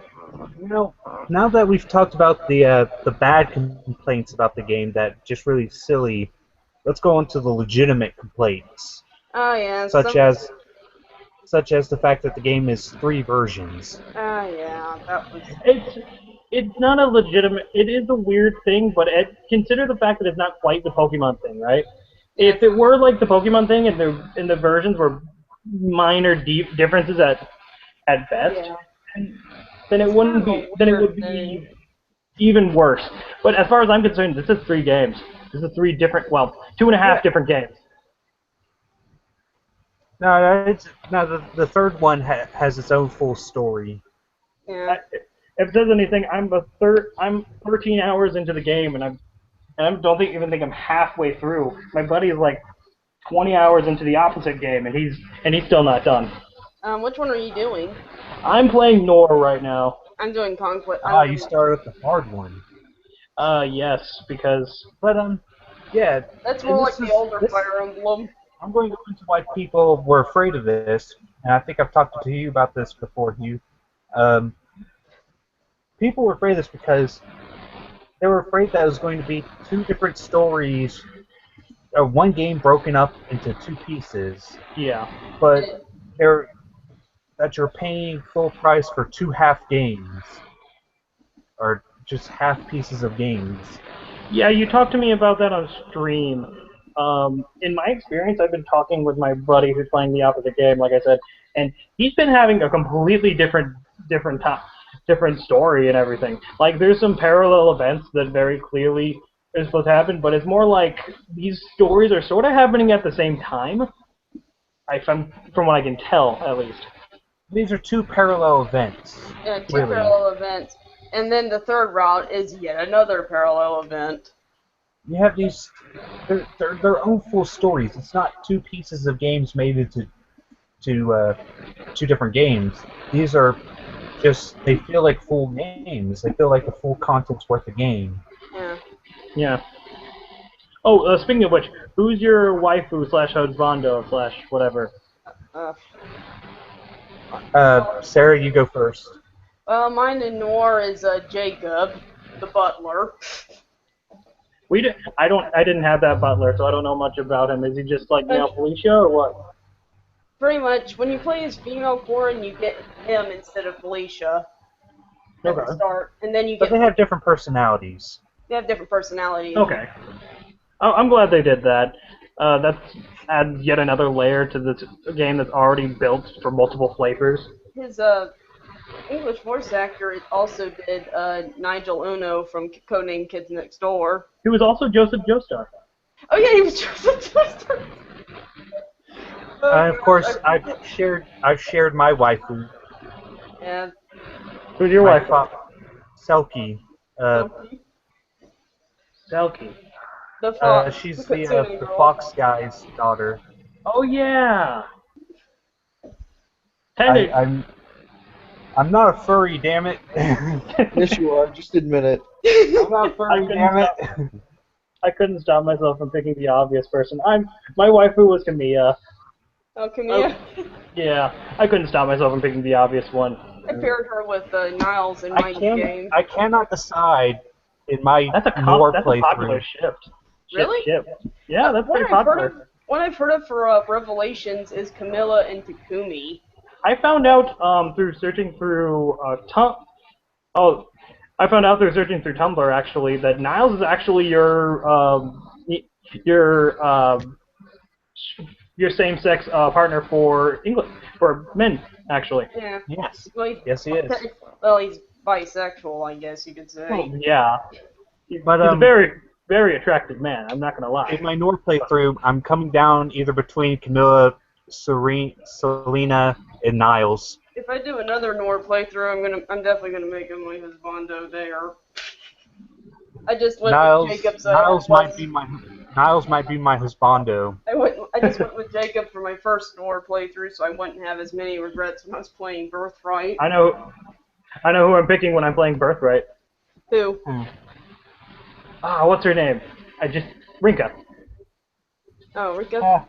You know, now that we've talked about the bad complaints about the game that just really silly, let's go on to the legitimate complaints, Oh yeah, such as the fact that the game is 3 versions. Oh yeah, that was. It's not a legitimate. It is a weird thing, but consider the fact that it's not quite the Pokemon thing, right? If it were like the Pokemon thing and the versions were minor deep differences at best, Yeah. then it It's wouldn't kind of be. a Then it weird would be thing. even worse. But as far as I'm concerned, this is 3 games. This is 3 different. Well, 2.5 different games. The third one has its own full story. Yeah. If it says anything, I'm 13 hours into the game, and I don't even think I'm halfway through. My buddy is like 20 hours into the opposite game, and he's still not done. Which one are you doing? I'm playing Nor right now. I'm doing Conflict. You started with the hard one. Yes, because. But yeah. That's more like the older Fire Emblem. I'm going to go into why people were afraid of this, and I think I've talked to you about this before, Hugh. People were afraid of this because they were afraid that it was going to be 2 different stories, or one game broken up into 2 pieces. Yeah. But that you're paying full price for 2 half games, or just half pieces of games. Yeah, you talked to me about that on stream. In my experience, I've been talking with my buddy who's playing the opposite game, like I said, and he's been having a completely different story and everything. Like, there's some parallel events that very clearly are supposed to happen, but it's more like these stories are sort of happening at the same time. From what I can tell, at least. These are 2 parallel events. Yeah, 2 really. parallel events. And then the third route is yet another parallel event. You have these, they're their own full stories. It's not 2 pieces of games made into 2 different games. These are just, they feel like full games. They feel like the full content's worth a game. Yeah. Yeah. Oh, speaking of which, who's your waifu / husbando / whatever? Sarah, you go first. Well, mine in Noir is Jacob, the butler. I didn't have that butler, so I don't know much about him. Is he just like male Felicia or what? Pretty much, when you play as female Corin, you get him instead of Felicia at the start, and then you get. But they have different personalities. They have different personalities. Okay. I'm glad they did that. That adds yet another layer to this game that's already built for multiple flavors. His English voice actor also did Nigel Uno from Codename Kids Next Door. He was also Joseph Joestar. Oh yeah, he was Joseph Joestar. Of course, I've shared my waifu. Yeah. Who's your wife? Selkie. Selkie. The Fox. She's the Fox guy's daughter. Oh yeah. I'm not a furry, damn it. Yes, you are. Just admit it. I'm not a furry, damn it. I couldn't stop myself from picking the obvious person. My waifu was Camilla. Oh, Camilla. Yeah, I couldn't stop myself from picking the obvious one. I paired her with Niles in my game. I cannot decide in my That's a popular shift. Really? Yeah, that's pretty popular. What I've heard of for Revelations is Camilla and Takumi. I found out through searching through Tumblr actually that Niles is actually your same-sex partner for men actually. Yeah. Yes. Well, yes, he is. Well, he's bisexual, I guess you could say. Well, yeah. But he's a very, very attractive man. I'm not gonna lie. In my Nord playthrough, I'm coming down either between Camilla, Selena, and Niles. If I do another Nord playthrough, I'm definitely gonna make him my husbando there. I just went with Jacob's. Niles might be my husbando. I just went with Jacob for my first Nord playthrough, so I wouldn't have as many regrets when I was playing Birthright. I know I know who I'm picking when I'm playing Birthright. Who? What's her name? Rinka. Oh, Rika.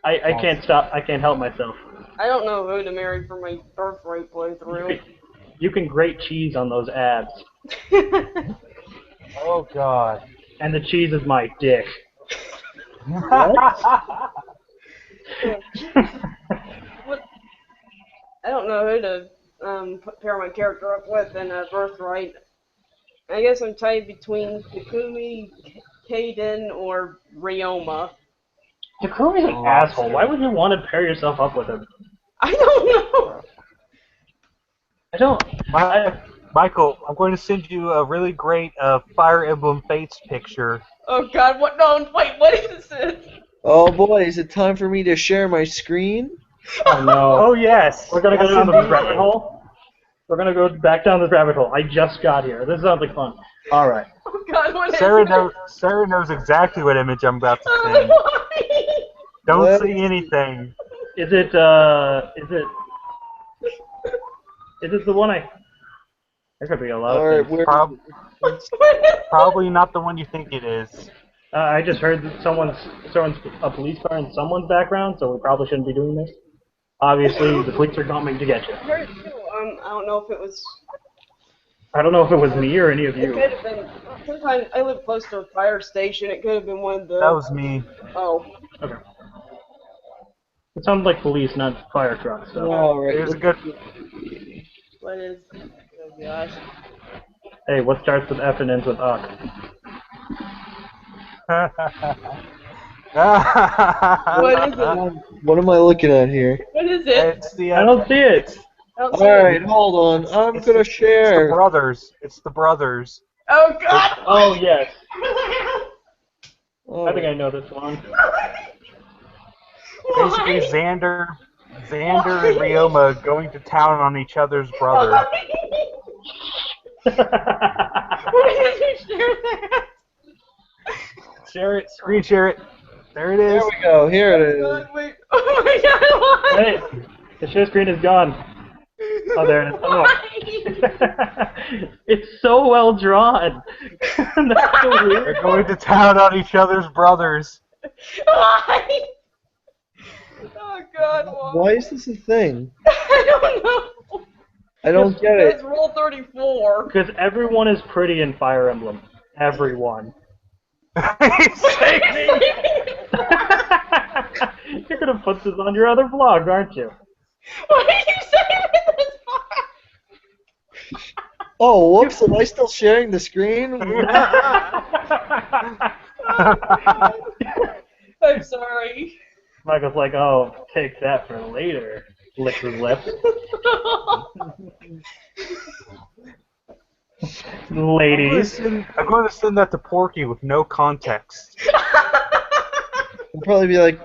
I can't stop. I can't help myself. I don't know who to marry for my Birthright playthrough. You can grate cheese on those abs. Oh God. And the cheese is my dick. What? I don't know who to pair my character up with in Birthright. I guess I'm tied between Takumi, Kaden, or Ryoma. Takumi's an asshole. Why would you want to pair yourself up with him? I don't know. Michael, I'm going to send you a really great Fire Emblem Fates picture. Oh God! What? No! Wait! What is this? Oh boy, is it time for me to share my screen? Oh no. Oh yes. We're gonna go down this rabbit hole. We're gonna go back down this rabbit hole. I just got here. This sounds like fun. All right. Oh God! What Sarah is knows. Sarah knows exactly what image I'm about to Oh, send. why? Don't What? say anything. Is it the one I? There could be a lot Alright, of things. Probably not the one you think it is. I just heard that someone's a police car in someone's background, so we probably shouldn't be doing this. Obviously, the police are coming to get you. I heard too. I don't know if it was. I don't know if it was me or any of It you. could have been. Sometimes I live close to a fire station. It could have been one of the. That was me. Oh. Okay. It sounded like police, not fire trucks. So. Alright. It was a good. What is? Oh gosh. Hey, what starts with F and ends with Uck? What is it? What am I looking at here? What is it? It's the. I don't see it. I don't see Alright, it. hold on. I'm It's gonna the share. brothers. It's the brothers. Oh God. Oh yes, Oh, I think I know this one. Basically, Xander and Ryoma going to town on each other's brother. Why did you share that? Share it. Screen share it. There it is. There we go. Here it is. God, wait. Oh my God. Why? Hey, the share screen is gone. Oh, there it is. Oh. Why? It's so well drawn. That's so weird. They're going to town on each other's brothers. Why? Oh God. Why is this a thing? I don't know. I don't get It's it. Rule 34. Because everyone is pretty in Fire Emblem. Everyone. He's saying- You're gonna put this on your other vlog, aren't you? Why are you saying this part? Oh, whoops, am I still sharing the screen? I'm sorry. Michael's like, oh, take that for later. Licks his lips. Ladies. I'm going to send that to Porky with no context. I'll probably be like,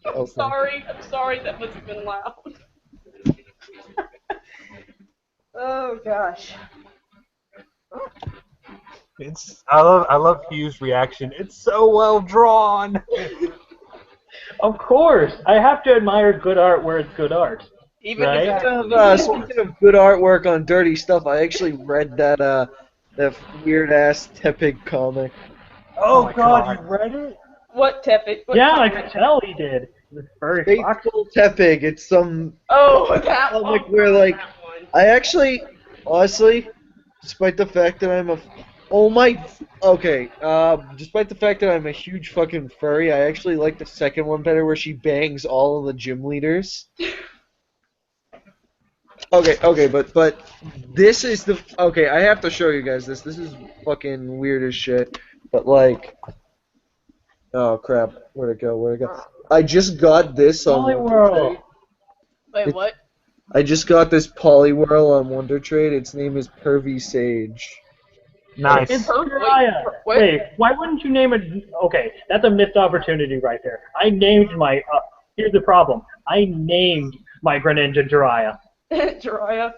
I'm sorry. I'm sorry. That must have been loud. Oh gosh. I love HUYH's reaction. It's so well drawn. Of course. I have to admire good art where it's good art. Even Right? if speaking of good artwork on dirty stuff, I actually read that weird ass Tepig comic. Oh, my God, God. you read it? what Tepig? What Yeah, I comic? could tell he did. This furry fox. Faithful Tepig. It's some Oh, that comic one. where like That one. I actually, honestly, despite the fact that I'm a despite the fact that I'm a huge fucking furry, I actually like the second one better where she bangs all of the gym leaders. Okay, but this is the I have to show you guys this. This is fucking weird as shit. But like, oh crap, where'd it go? I just got this on Wonder Polyworld. Trade. Wait, what? I just got this Polywhirl on Wonder Trade. Its name is Pervy Sage. Nice. It's Wait, Jiraiya. what? Wait, why wouldn't you name it? Okay, that's a missed opportunity right there. I named my. Here's the problem. I named my Greninja Jiraiya. Jiraiya.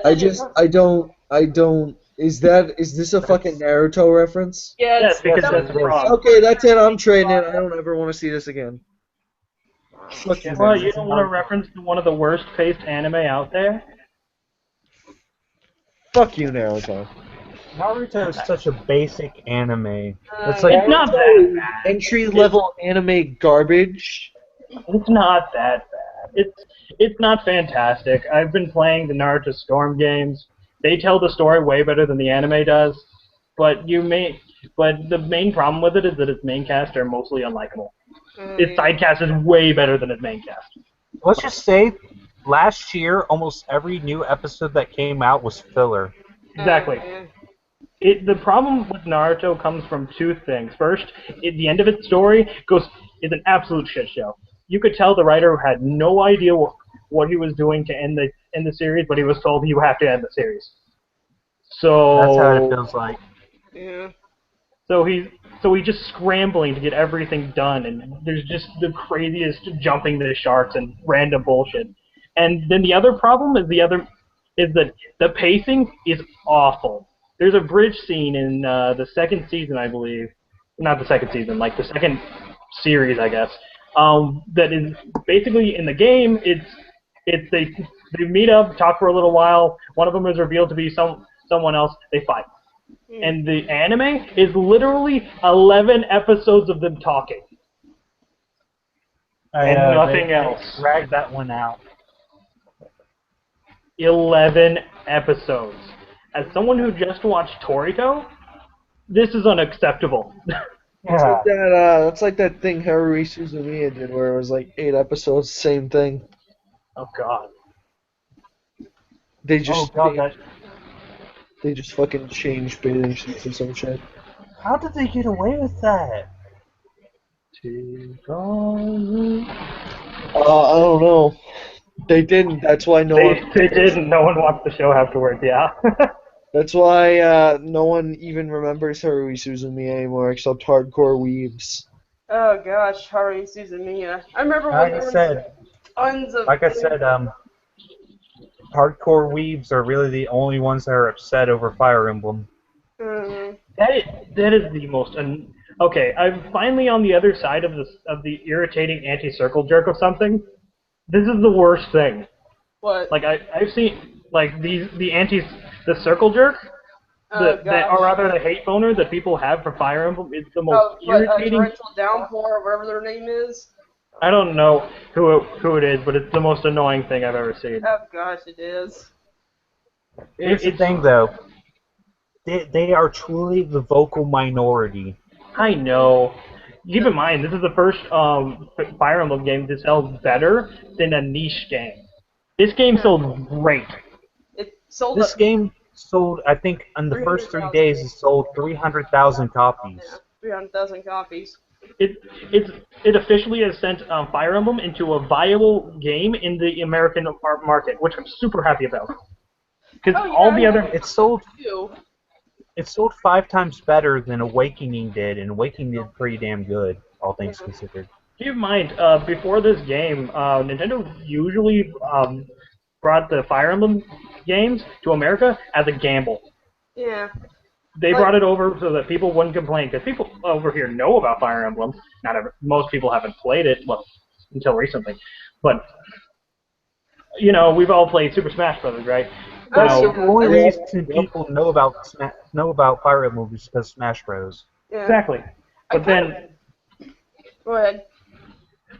I don't. Is this a fucking Naruto reference? Yes, Yes, because that that's was the problem. Okay, that's it. I'm trading it. I don't ever want to see this again. Fuck you, Well, you Naruto. don't want to reference to one of the worst-paced anime out there? Fuck you, Naruto. Naruto is such a basic anime. It's Uh, like It's not that bad. Entry-level anime garbage. It's not that bad. It's not fantastic. I've been playing the Naruto Storm games. They tell the story way better than the anime does. But the main problem with it is that its main cast are mostly unlikable. Its side cast is way better than its main cast. let's just say, last year almost every new episode that came out was filler. Exactly. yeah. The problem with Naruto comes from two things. First, the end of its story is an absolute shit show. You could tell the writer had no idea what he was doing to end the series, but he was told you have to end the series. So That's how it feels like. Yeah. So he's just scrambling to get everything done, and there's just the craziest jumping the sharks and random bullshit. And then the other problem is that the pacing is awful. There's a bridge scene in the second season, I believe, not the second season, like the second series, I guess. That is basically in the game. They meet up, talk for a little while. One of them is revealed to be someone else. They fight. And the anime is literally 11 episodes of them talking. And nothing else. Drag that one out. 11 episodes. As someone who just watched Toriko, this is unacceptable. Yeah. That's like that thing Haruhi Suzumiya did, where it was like 8 episodes, same thing. Oh god. They just that. they just fucking changed bathing suits or some shit. How did they get away with that? I don't know. They didn't. That's why no one. They didn't. No one watched the show afterwards. Yeah. That's why no one even remembers Haruhi Suzumiya anymore, except hardcore weebs. Oh gosh, Haruhi Suzumiya. I remember when Like there I was said, tons of. hardcore weebs are really the only ones that are upset over Fire Emblem. Mhm. That is the most. Okay, I'm finally on the other side of the irritating anti-circle jerk of something. This is the worst thing. What? Like I've seen like the circle jerk. Or rather the hate boner that people have for Fire Emblem is the most irritating. Torrential Downpour, or whatever their name is. I don't know who it is, but it's the most annoying thing I've ever seen. Oh gosh, it is. Here's the thing, though. They are truly the vocal minority. I know. Keep in mind, this is the first Fire Emblem game to sell better than a niche game. This game sold great. It sold. This game sold, I think, in the first 3 days, it sold 300,000 copies. Yeah, 300,000 copies. It officially has sent Fire Emblem into a viable game in the American market, which I'm super happy about. Because all the other It sold 5 times better than Awakening did, and Awakening did pretty damn good, all things considered. Keep in mind, before this game, Nintendo usually brought the Fire Emblem games to America as a gamble. Yeah. They brought it over so that people wouldn't complain, because people over here know about Fire Emblem. Most people haven't played it, well, until recently. But, we've all played Super Smash Brothers, right? The only reason people know about Fire Emblem is because Smash Bros. Yeah. Exactly. But then... Go ahead.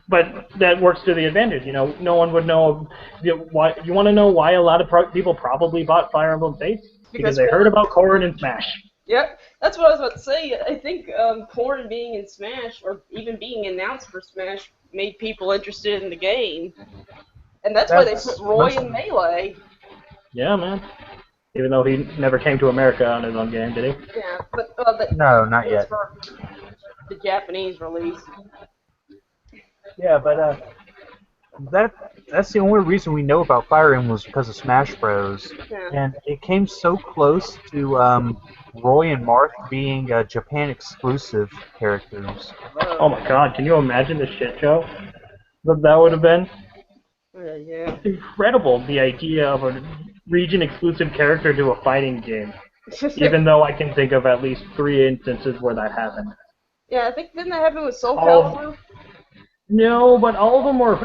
But that works to the advantage, No one would know why. You want to know why a lot of people probably bought Fire Emblem Fates? Because they heard about Corrin and Smash. Yep, that's what I was about to say. I think Corrin being in Smash, or even being announced for Smash, made people interested in the game. And that's why they put Roy in Melee. Yeah, man. Even though he never came to America on his own game, did he? Yeah, but no, not yet. For the Japanese release. Yeah, but that's the only reason we know about Fire Emblem was because of Smash Bros. Yeah. And it came so close to Roy and Marth being Japan exclusive characters. Oh my god, can you imagine the shit show that would have been? Yeah. It's incredible, the idea of a region-exclusive character to a fighting game. Even though I can think of at least 3 instances where that happened. Yeah, I think, didn't that happen with Soul Calibur? No, but all of them were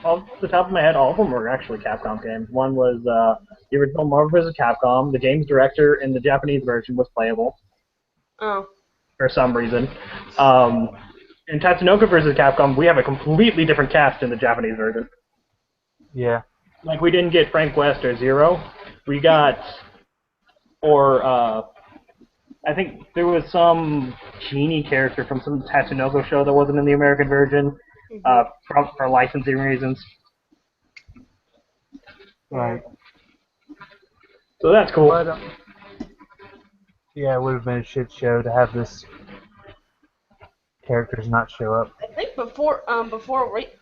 off the top of my head. All of them were actually Capcom games. One was the original Marvel vs. Capcom. The game's director in the Japanese version was playable Oh. for some reason. In Tatsunoko vs. Capcom, we have a completely different cast in the Japanese version. Yeah. Like, we didn't get Frank West or Zero. We got, I think there was some genie character from some Tatsunoko show that wasn't in the American version, for licensing reasons. Right. So that's cool. But, yeah, it would have been a shit show to have this characters not show up. I think before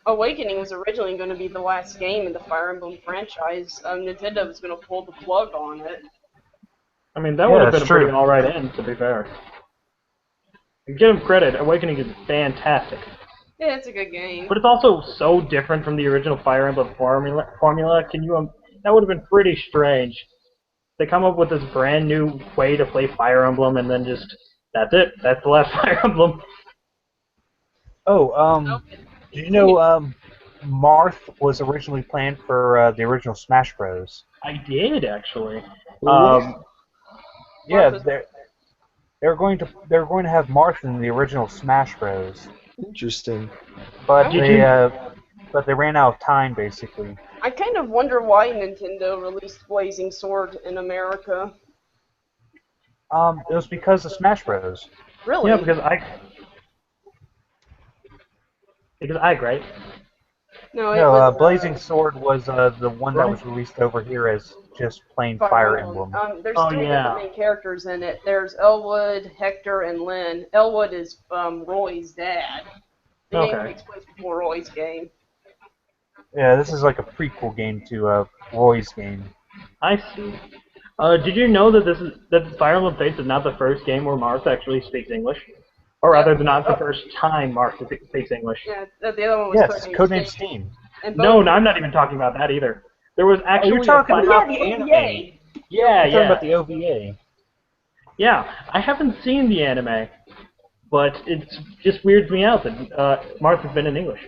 Awakening was originally going to be the last game in the Fire Emblem franchise, Nintendo was going to pull the plug on it. I mean, that would have been a true. pretty alright end, to be fair. Give them credit, Awakening is fantastic. Yeah, it's a good game. But it's also so different from the original Fire Emblem formula. That would have been pretty strange. They come up with this brand new way to play Fire Emblem, and then just, that's it. That's the last Fire Emblem. Oh, do you know Marth was originally planned for the original Smash Bros? I did, actually. Yeah, they're going to have Marth in the original Smash Bros. Interesting. But they ran out of time, basically. I kind of wonder why Nintendo released Blazing Sword in America. It was because of Smash Bros. Really? Yeah, because right? No, Blazing Sword was the one that was released over here as just plain Fire Emblem. There's three different main characters in it. There's Elwood, Hector, and Lynn. Elwood is Roy's dad. The game takes place before Roy's game. Yeah, this is like a prequel game to Roy's game. I see. Did you know that Fire Emblem Fates is not the first game where Marth actually speaks English? Or rather, not the first time Marth speaks English. Yeah, the other one was Codename Steam. No, I'm not even talking about that either. There was actually you're talking about the anime. Yeah, you're talking about the OVA. Yeah, I haven't seen the anime, but it just weirds me out that Marth has been in English.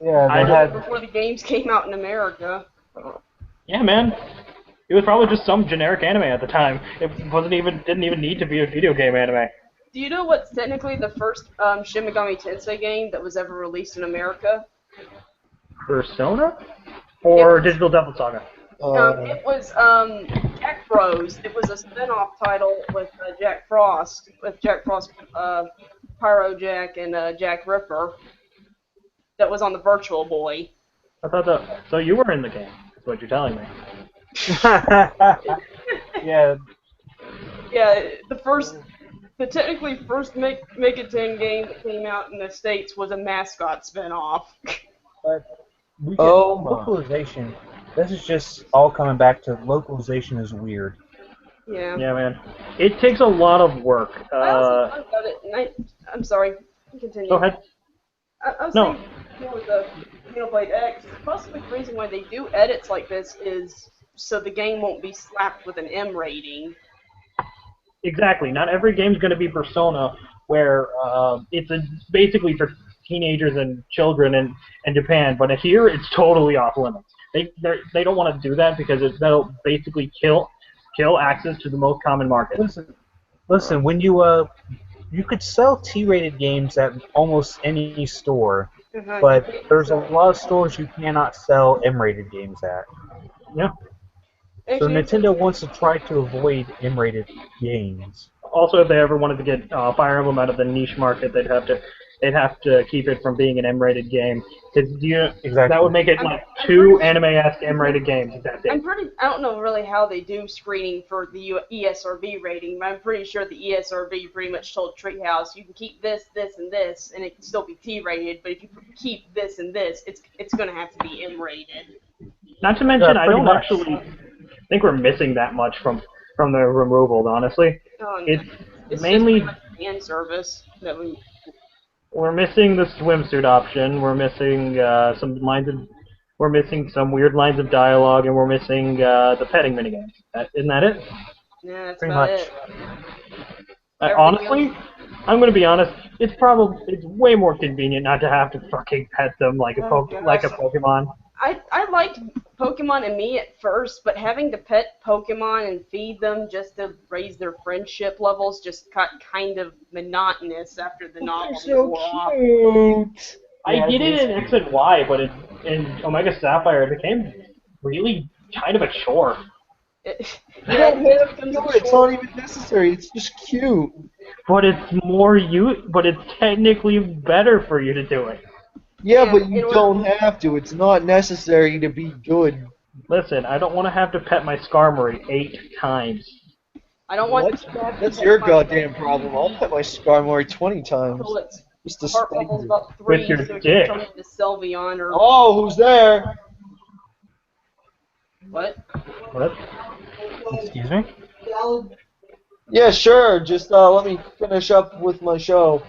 Yeah, before the games came out in America. Yeah, man. It was probably just some generic anime at the time. It didn't even need to be a video game anime. Do you know what's technically the first Shin Megami Tensei game that was ever released in America? Persona? Or Digital Devil Saga? It was Jack Bros. It was a spin-off title with Jack Frost, Pyro Jack, and Jack Ripper. That was on the Virtual Boy. I thought so you were in the game, is what you're telling me. Yeah. Yeah, the technically first Megaten game that came out in the States was a mascot spin-off. But localization, this is just all coming back to localization is weird. Yeah. Yeah, man. It takes a lot of work. I also thought about it, and I'm sorry, continue. Go ahead. I was thinking with the Xenoblade X, possibly the reason why they do edits like this is so the game won't be slapped with an M rating. Exactly. Not every game's going to be Persona, where it's basically for teenagers and children in Japan, but here it's totally off limits. They don't want to do that because that'll basically kill access to the most common market. Listen, when you could sell T-rated games at almost any store, but there's a lot of stores you cannot sell M-rated games at. Yeah. So Nintendo wants to try to avoid M-rated games. Also, if they ever wanted to get Fire Emblem out of the niche market, they'd have to keep it from being an M-rated game. That would make it like two anime-esque M-rated games. That's it. I don't know really how they do screening for the ESRB rating, but I'm pretty sure the ESRB pretty much told Treehouse you can keep this, this, and this, and it can still be T-rated. But if you keep this and this, it's going to have to be M-rated. Not to mention, I don't actually think we're missing that much from the removal. Honestly, it's mainly fan service that we're missing the swimsuit option. We're missing we're missing some weird lines of dialogue, and we're missing the petting minigames. Isn't that it? Yeah, that's Pretty about much. it. Honestly, I'm gonna be honest. It's way more convenient not to have to fucking pet them like Oh, like a gosh. Pokemon. I liked Pokemon and me at first, but having to pet Pokemon and feed them just to raise their friendship levels just got kind of monotonous after the They're novelty so wore off. cute. I Yeah, get it it is in X and Y, but in Omega Sapphire it became really kind of a chore. You Yeah, don't it just have to becomes do a it. It's chore. not even necessary. It's just cute. But but it's technically better for you to do it. Yeah, Yeah, but in you order- don't have to. It's not necessary to be good. Listen, I don't want to have to pet my Skarmory 8 times. I don't want What? to have to That's pet your my goddamn problem. I'll pet my Skarmory 20 times. until its Just to heart spite level's you. about With 3, your so it dick. can turn into Sylveon or Oh, who's there? what? What? Excuse me? Yeah, sure. Just let me finish up with my show.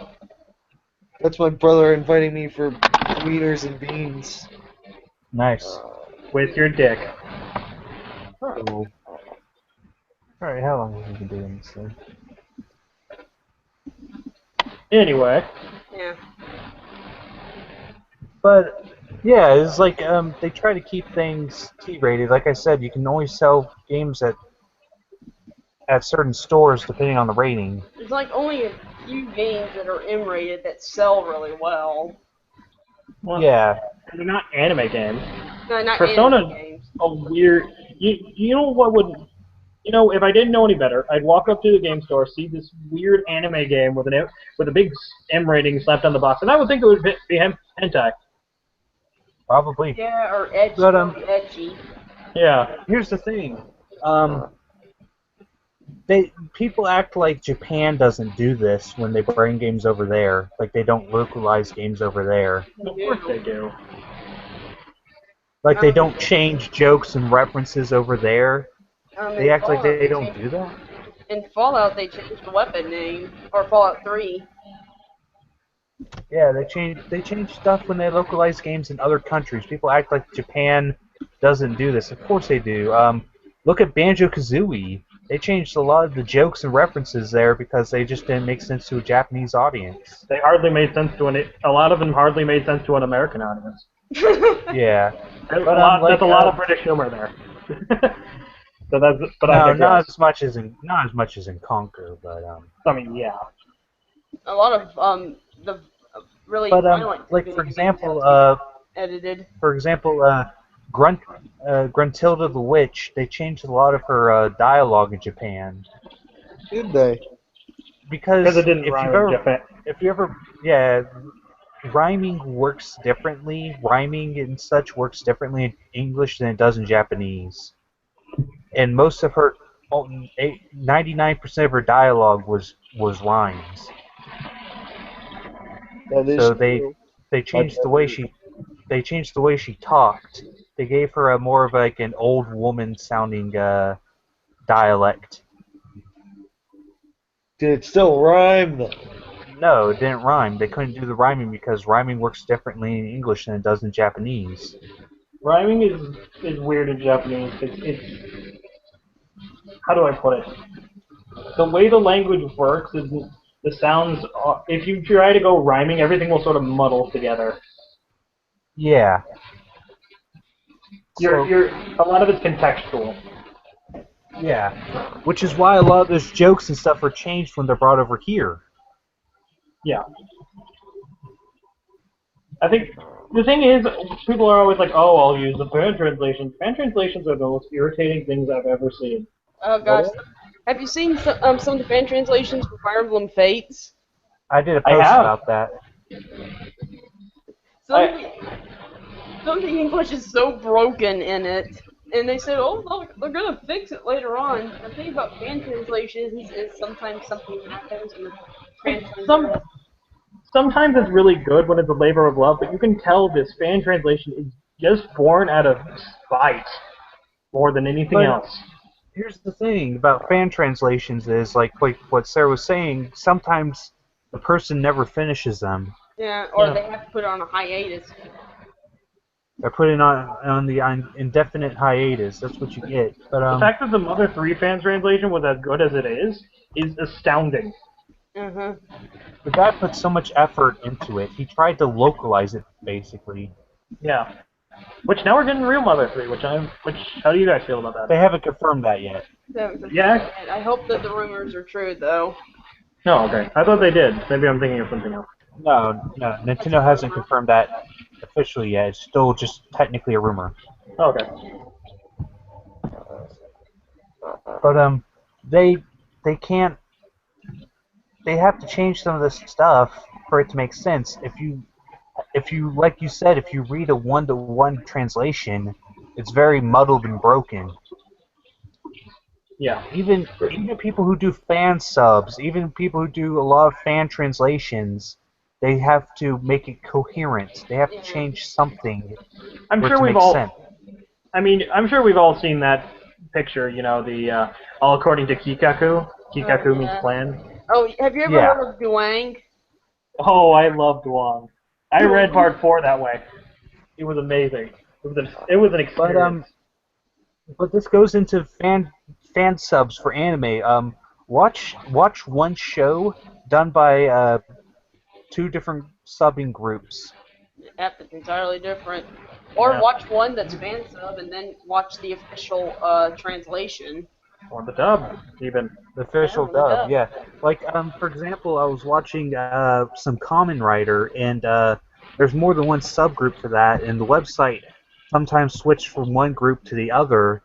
That's my brother inviting me for wieners and beans. Nice. With your dick. Cool. Alright, how long have we been doing this thing? Anyway, Yeah. But yeah, it's like they try to keep things T-rated. Like I said, you can only sell games at certain stores depending on the rating. There's like only a few games that are M-rated that sell really well. well, Yeah, they're not anime games. No, not Persona, anime games. a weird. You know what would. You know, if I didn't know any better, I'd walk up to the game store, see this weird anime game with a big M rating slapped on the box, and I would think it would be hentai. probably. Yeah, or edgy. But, Edgy. Yeah. Here's the thing. People act like Japan doesn't do this when they bring games over there. Like they don't localize games over there. Of course they do. Like they don't change jokes and references over there. They in act like Fallout, they don't do that. In Fallout, they changed the weapon name, or Fallout 3. Yeah, they change stuff when they localize games in other countries. People act like Japan doesn't do this. Of course they do. Look at Banjo-Kazooie. They changed a lot of the jokes and references there because they just didn't make sense to a Japanese audience. They hardly made sense to a lot of them hardly made sense to an American audience. Yeah. That's But, that's a lot of British humor there. So that's, but I No, think not as much as in Conker, but I mean, yeah. A lot of the really But violent like video for games example, have to be edited. Gruntilda the Witch, they changed a lot of her dialogue in Japan Did they? because Because it didn't rhyme in Japan. yeah, rhyming works differently. Rhyming and such works differently in English than it does in Japanese. And most of her 99% of her dialogue was rhymes. That is So true. they changed the way she talked. They gave her a more of like an old woman sounding dialect. Did it still rhyme though? No, it didn't rhyme. They couldn't do the rhyming because rhyming works differently in English than it does in Japanese. Rhyming is weird in Japanese. It's how do I put it? The way the language works is the sounds. If you try to go rhyming, everything will sort of muddle together. Yeah. You're a lot of it's contextual. Yeah. Which is why a lot of those jokes and stuff are changed when they're brought over here. Yeah. I think the thing is, people are always like, "Oh, I'll use the fan translations." Fan translations are the most irritating things I've ever seen. Oh gosh, have you seen some of the fan translations for Fire Emblem Fates? I did a I post have. about that. Some of the English is so broken in it, and they said, "Oh, they're gonna fix it later on." The thing about fan translations is sometimes something happens and the translator. Sometimes it's really good when it's a labor of love, but you can tell this fan translation is just born out of spite more than anything else. Here's the thing about fan translations is like what Sarah was saying. Sometimes the person never finishes them. Yeah, or they have to put it on a hiatus. They're putting on the indefinite hiatus. That's what you get. But The fact that the Mother 3 fan translation was as good as it is astounding. Mhm. The guy put so much effort into it. He tried to localize it, basically. Yeah. Which now we're getting Real Mother 3, how do you guys feel about They that? haven't confirmed that yet. Yeah? I hope that the rumors are true, though. No, okay. I thought they did. Maybe I'm thinking of something else. No, That's a Nintendo hasn't rumor. confirmed that officially yet. It's still just technically a rumor. Okay. But they can't. They have to change some of this stuff for it to make sense. If you like you said, if you read a one-to-one translation, it's very muddled and broken. Yeah. Even people who do fan subs, even people who do a lot of fan translations, they have to make it coherent. They have to change something I'm for it sure to we've make all. sense. I mean, I'm sure we've all seen that picture. You know, the all according to Kikaku. Kikaku means Yeah. plan. Oh, have you ever Yeah. heard of Duang? Oh, I love Duong. I read part 4 that way. It was amazing. It was an experience. But this goes into fan subs for anime. Watch one show done by two different subbing groups. That's entirely different. Or Yeah. watch one that's fan sub and then watch the official translation. Or the dub, even. The official Yeah, the dub, dub. yeah. Like for example, I was watching some Common Writer, and there's more than one subgroup for that, and the website sometimes switched from one group to the other,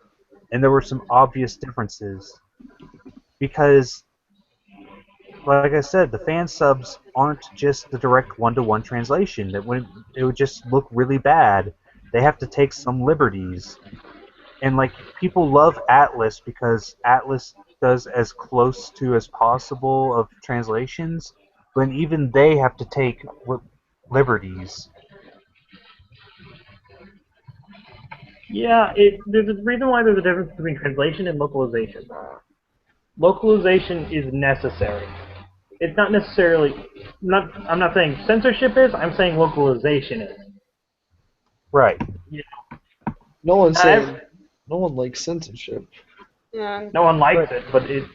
and there were some obvious differences because, like I said, the fan subs aren't just the direct one-to-one translation. It would just look really bad. They have to take some liberties. And like people love Atlas because Atlas does as close to as possible of translations, but even they have to take liberties. Yeah, there's a reason why there's a difference between translation and localization. Localization is necessary. It's not necessarily. I'm not saying censorship is. I'm saying localization is. Right. No one's Not saying. ev- No one likes censorship. Yeah. no one likes But- it, but it And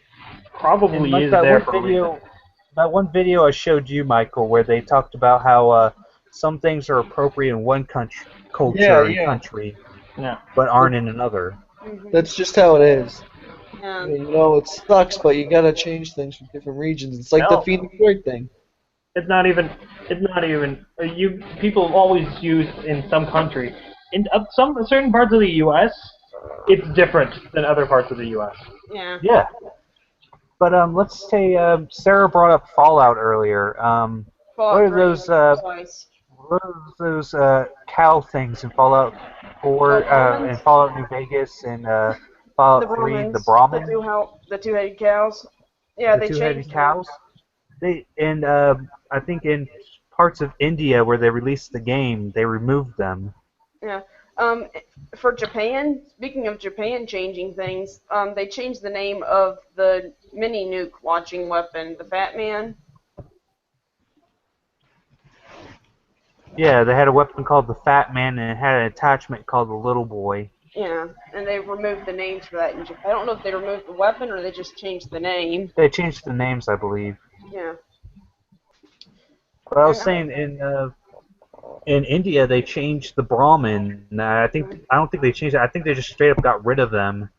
probably like is that there one for a reason. video, that one video I showed you, Michael, where they talked about how some things are appropriate in one culture and Yeah. country, Yeah. but aren't in another. Mhm. That's just how it is. Yeah. You know, it sucks, but you gotta change things for different regions. It's like the Hell, Phoenix Wright thing. it's not even. It's not even. You people always use in some countries. In some certain parts of the U.S., it's different than other parts of the U.S. Yeah. Yeah. But let's say Sarah brought up Fallout earlier. What Fallout are 3 those? twice. What are those cow things in Fallout 4 The Brahmins? and Fallout New Vegas and The Fallout 3? The Brahmins. Brahmin, The two-headed cows. Yeah, the they two-headed changed them. cows. They and I think in parts of India where they released the game, they removed them. Yeah. For Japan, speaking of Japan changing things, they changed the name of the mini nuke launching weapon, the Fat Man. Yeah, they had a weapon called the Fat Man and it had an attachment called the Little Boy. Yeah, and they removed the names for that in Japan. I don't know if they removed the weapon or they just changed the name. They changed the names, I believe. Yeah. But I was And saying in India they changed the Brahmin. I don't think they changed it. I think they just straight up got rid of them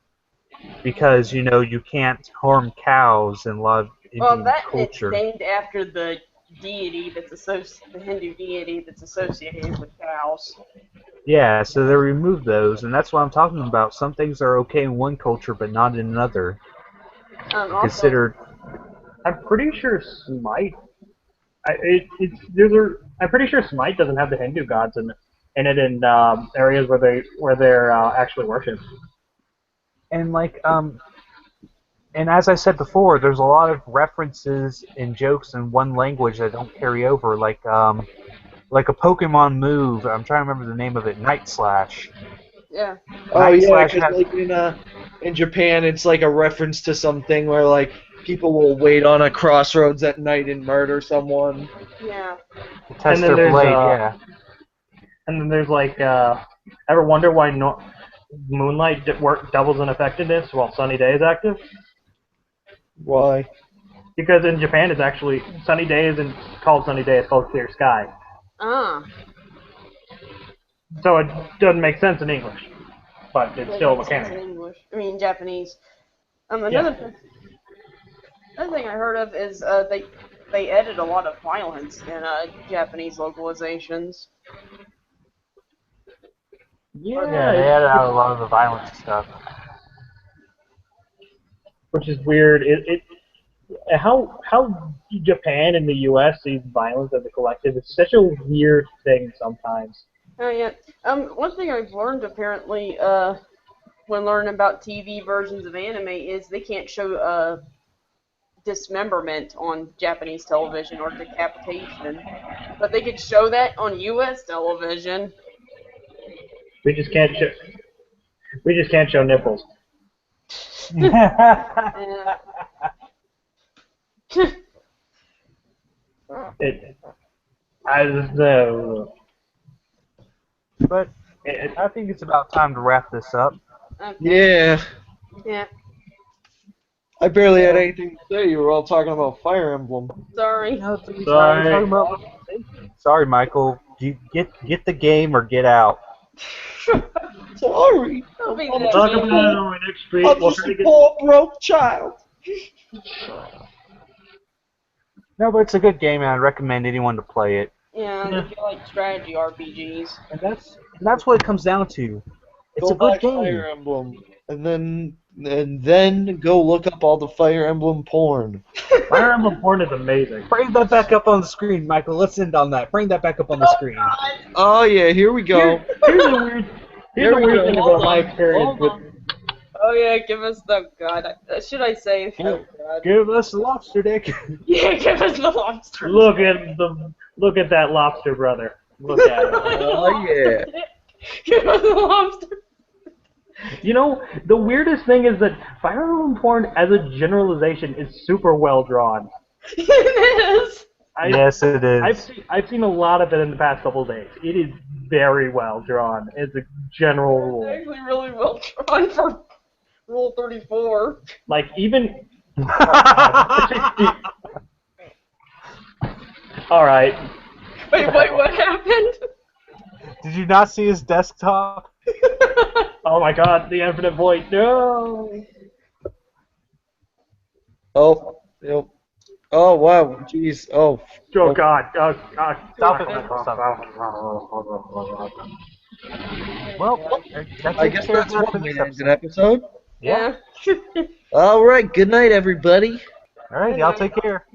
because you can't harm cows in a lot of Indian that culture. it's named after the deity the Hindu deity that's associated with cows. Yeah, so they removed those, and that's what I'm talking about. Some things are okay in one culture, but not in another. Also, Considered. I'm pretty sure Smite. I'm pretty sure Smite doesn't have the Hindu gods in it in areas where they're actually worshipped. And and as I said before, there's a lot of references and jokes in one language that don't carry over, like a Pokemon move. I'm trying to remember the name of it. Night Slash. yeah. Oh Night yeah, Slash because like in Japan, it's like a reference to something where like people will wait on a crossroads at night and murder someone. Yeah. Test And then their there's, blade. Yeah. And then there's like, ever wonder why Moonlight doubles in effectiveness while Sunny Day is active? Why? Because in Japan, it's actually sunny day isn't called sunny day; it's called clear sky. Ah. So it doesn't make sense in English, but it's still Makes sense in mechanical. English. I mean Japanese. Another Yeah. another thing I heard of is they added a lot of violence in Japanese localizations. Yeah, they added out a lot of the violent stuff. Which is weird. How Japan and the U.S. sees violence as a collective is such a weird thing sometimes. Oh yeah. One thing I've learned apparently when learning about TV versions of anime is they can't show dismemberment on Japanese television or decapitation, but they could show that on U.S. television. We just can't show. We just can't show nipples. Yeah. I don't know. But I think it's about time to wrap this up. Okay. Yeah. Yeah. I barely had anything to say. You were all talking about Fire Emblem. Sorry. Sorry, Michael. You get the game or get out. Sorry. I'll be I'm there. Talk just, about it on my next street. I'm We'll just try to a get. poor broke child. No, but it's a good game, and I recommend anyone to play it. Yeah, Yeah. if you like strategy RPGs. And that's what it comes down to. It's Go a good buy game. Fire Emblem, and then go look up all the Fire Emblem porn. Fire Emblem porn is amazing. Bring that back up on the screen, Michael. Let's end on that. Bring that back up on the screen. Oh yeah, here we go. Here's the weird. Here's the weird thing about my experience with. Oh yeah, give us the god. Should I say? Oh god. Give us the lobster dick. Yeah, give us the lobster. Look at that lobster, brother. Look at it. Oh yeah. Give us the lobster. You know, the weirdest thing is that Fire Emblem porn, as a generalization, is super well drawn. It is. Yes, it is. I've seen a lot of it in the past couple of days. It is very well drawn. It's a general rule. Actually, really well drawn for Rule 34. Like even. All right. Wait, what happened? Did you not see his desktop? Oh my God, the infinite void. No. Oh. Yep. Oh wow. Jeez. Oh. Oh God. Oh God. Stop it. Well, I guess that's one way to end an episode. Yeah. Yeah. All right. Good night, everybody. All right, y'all take care.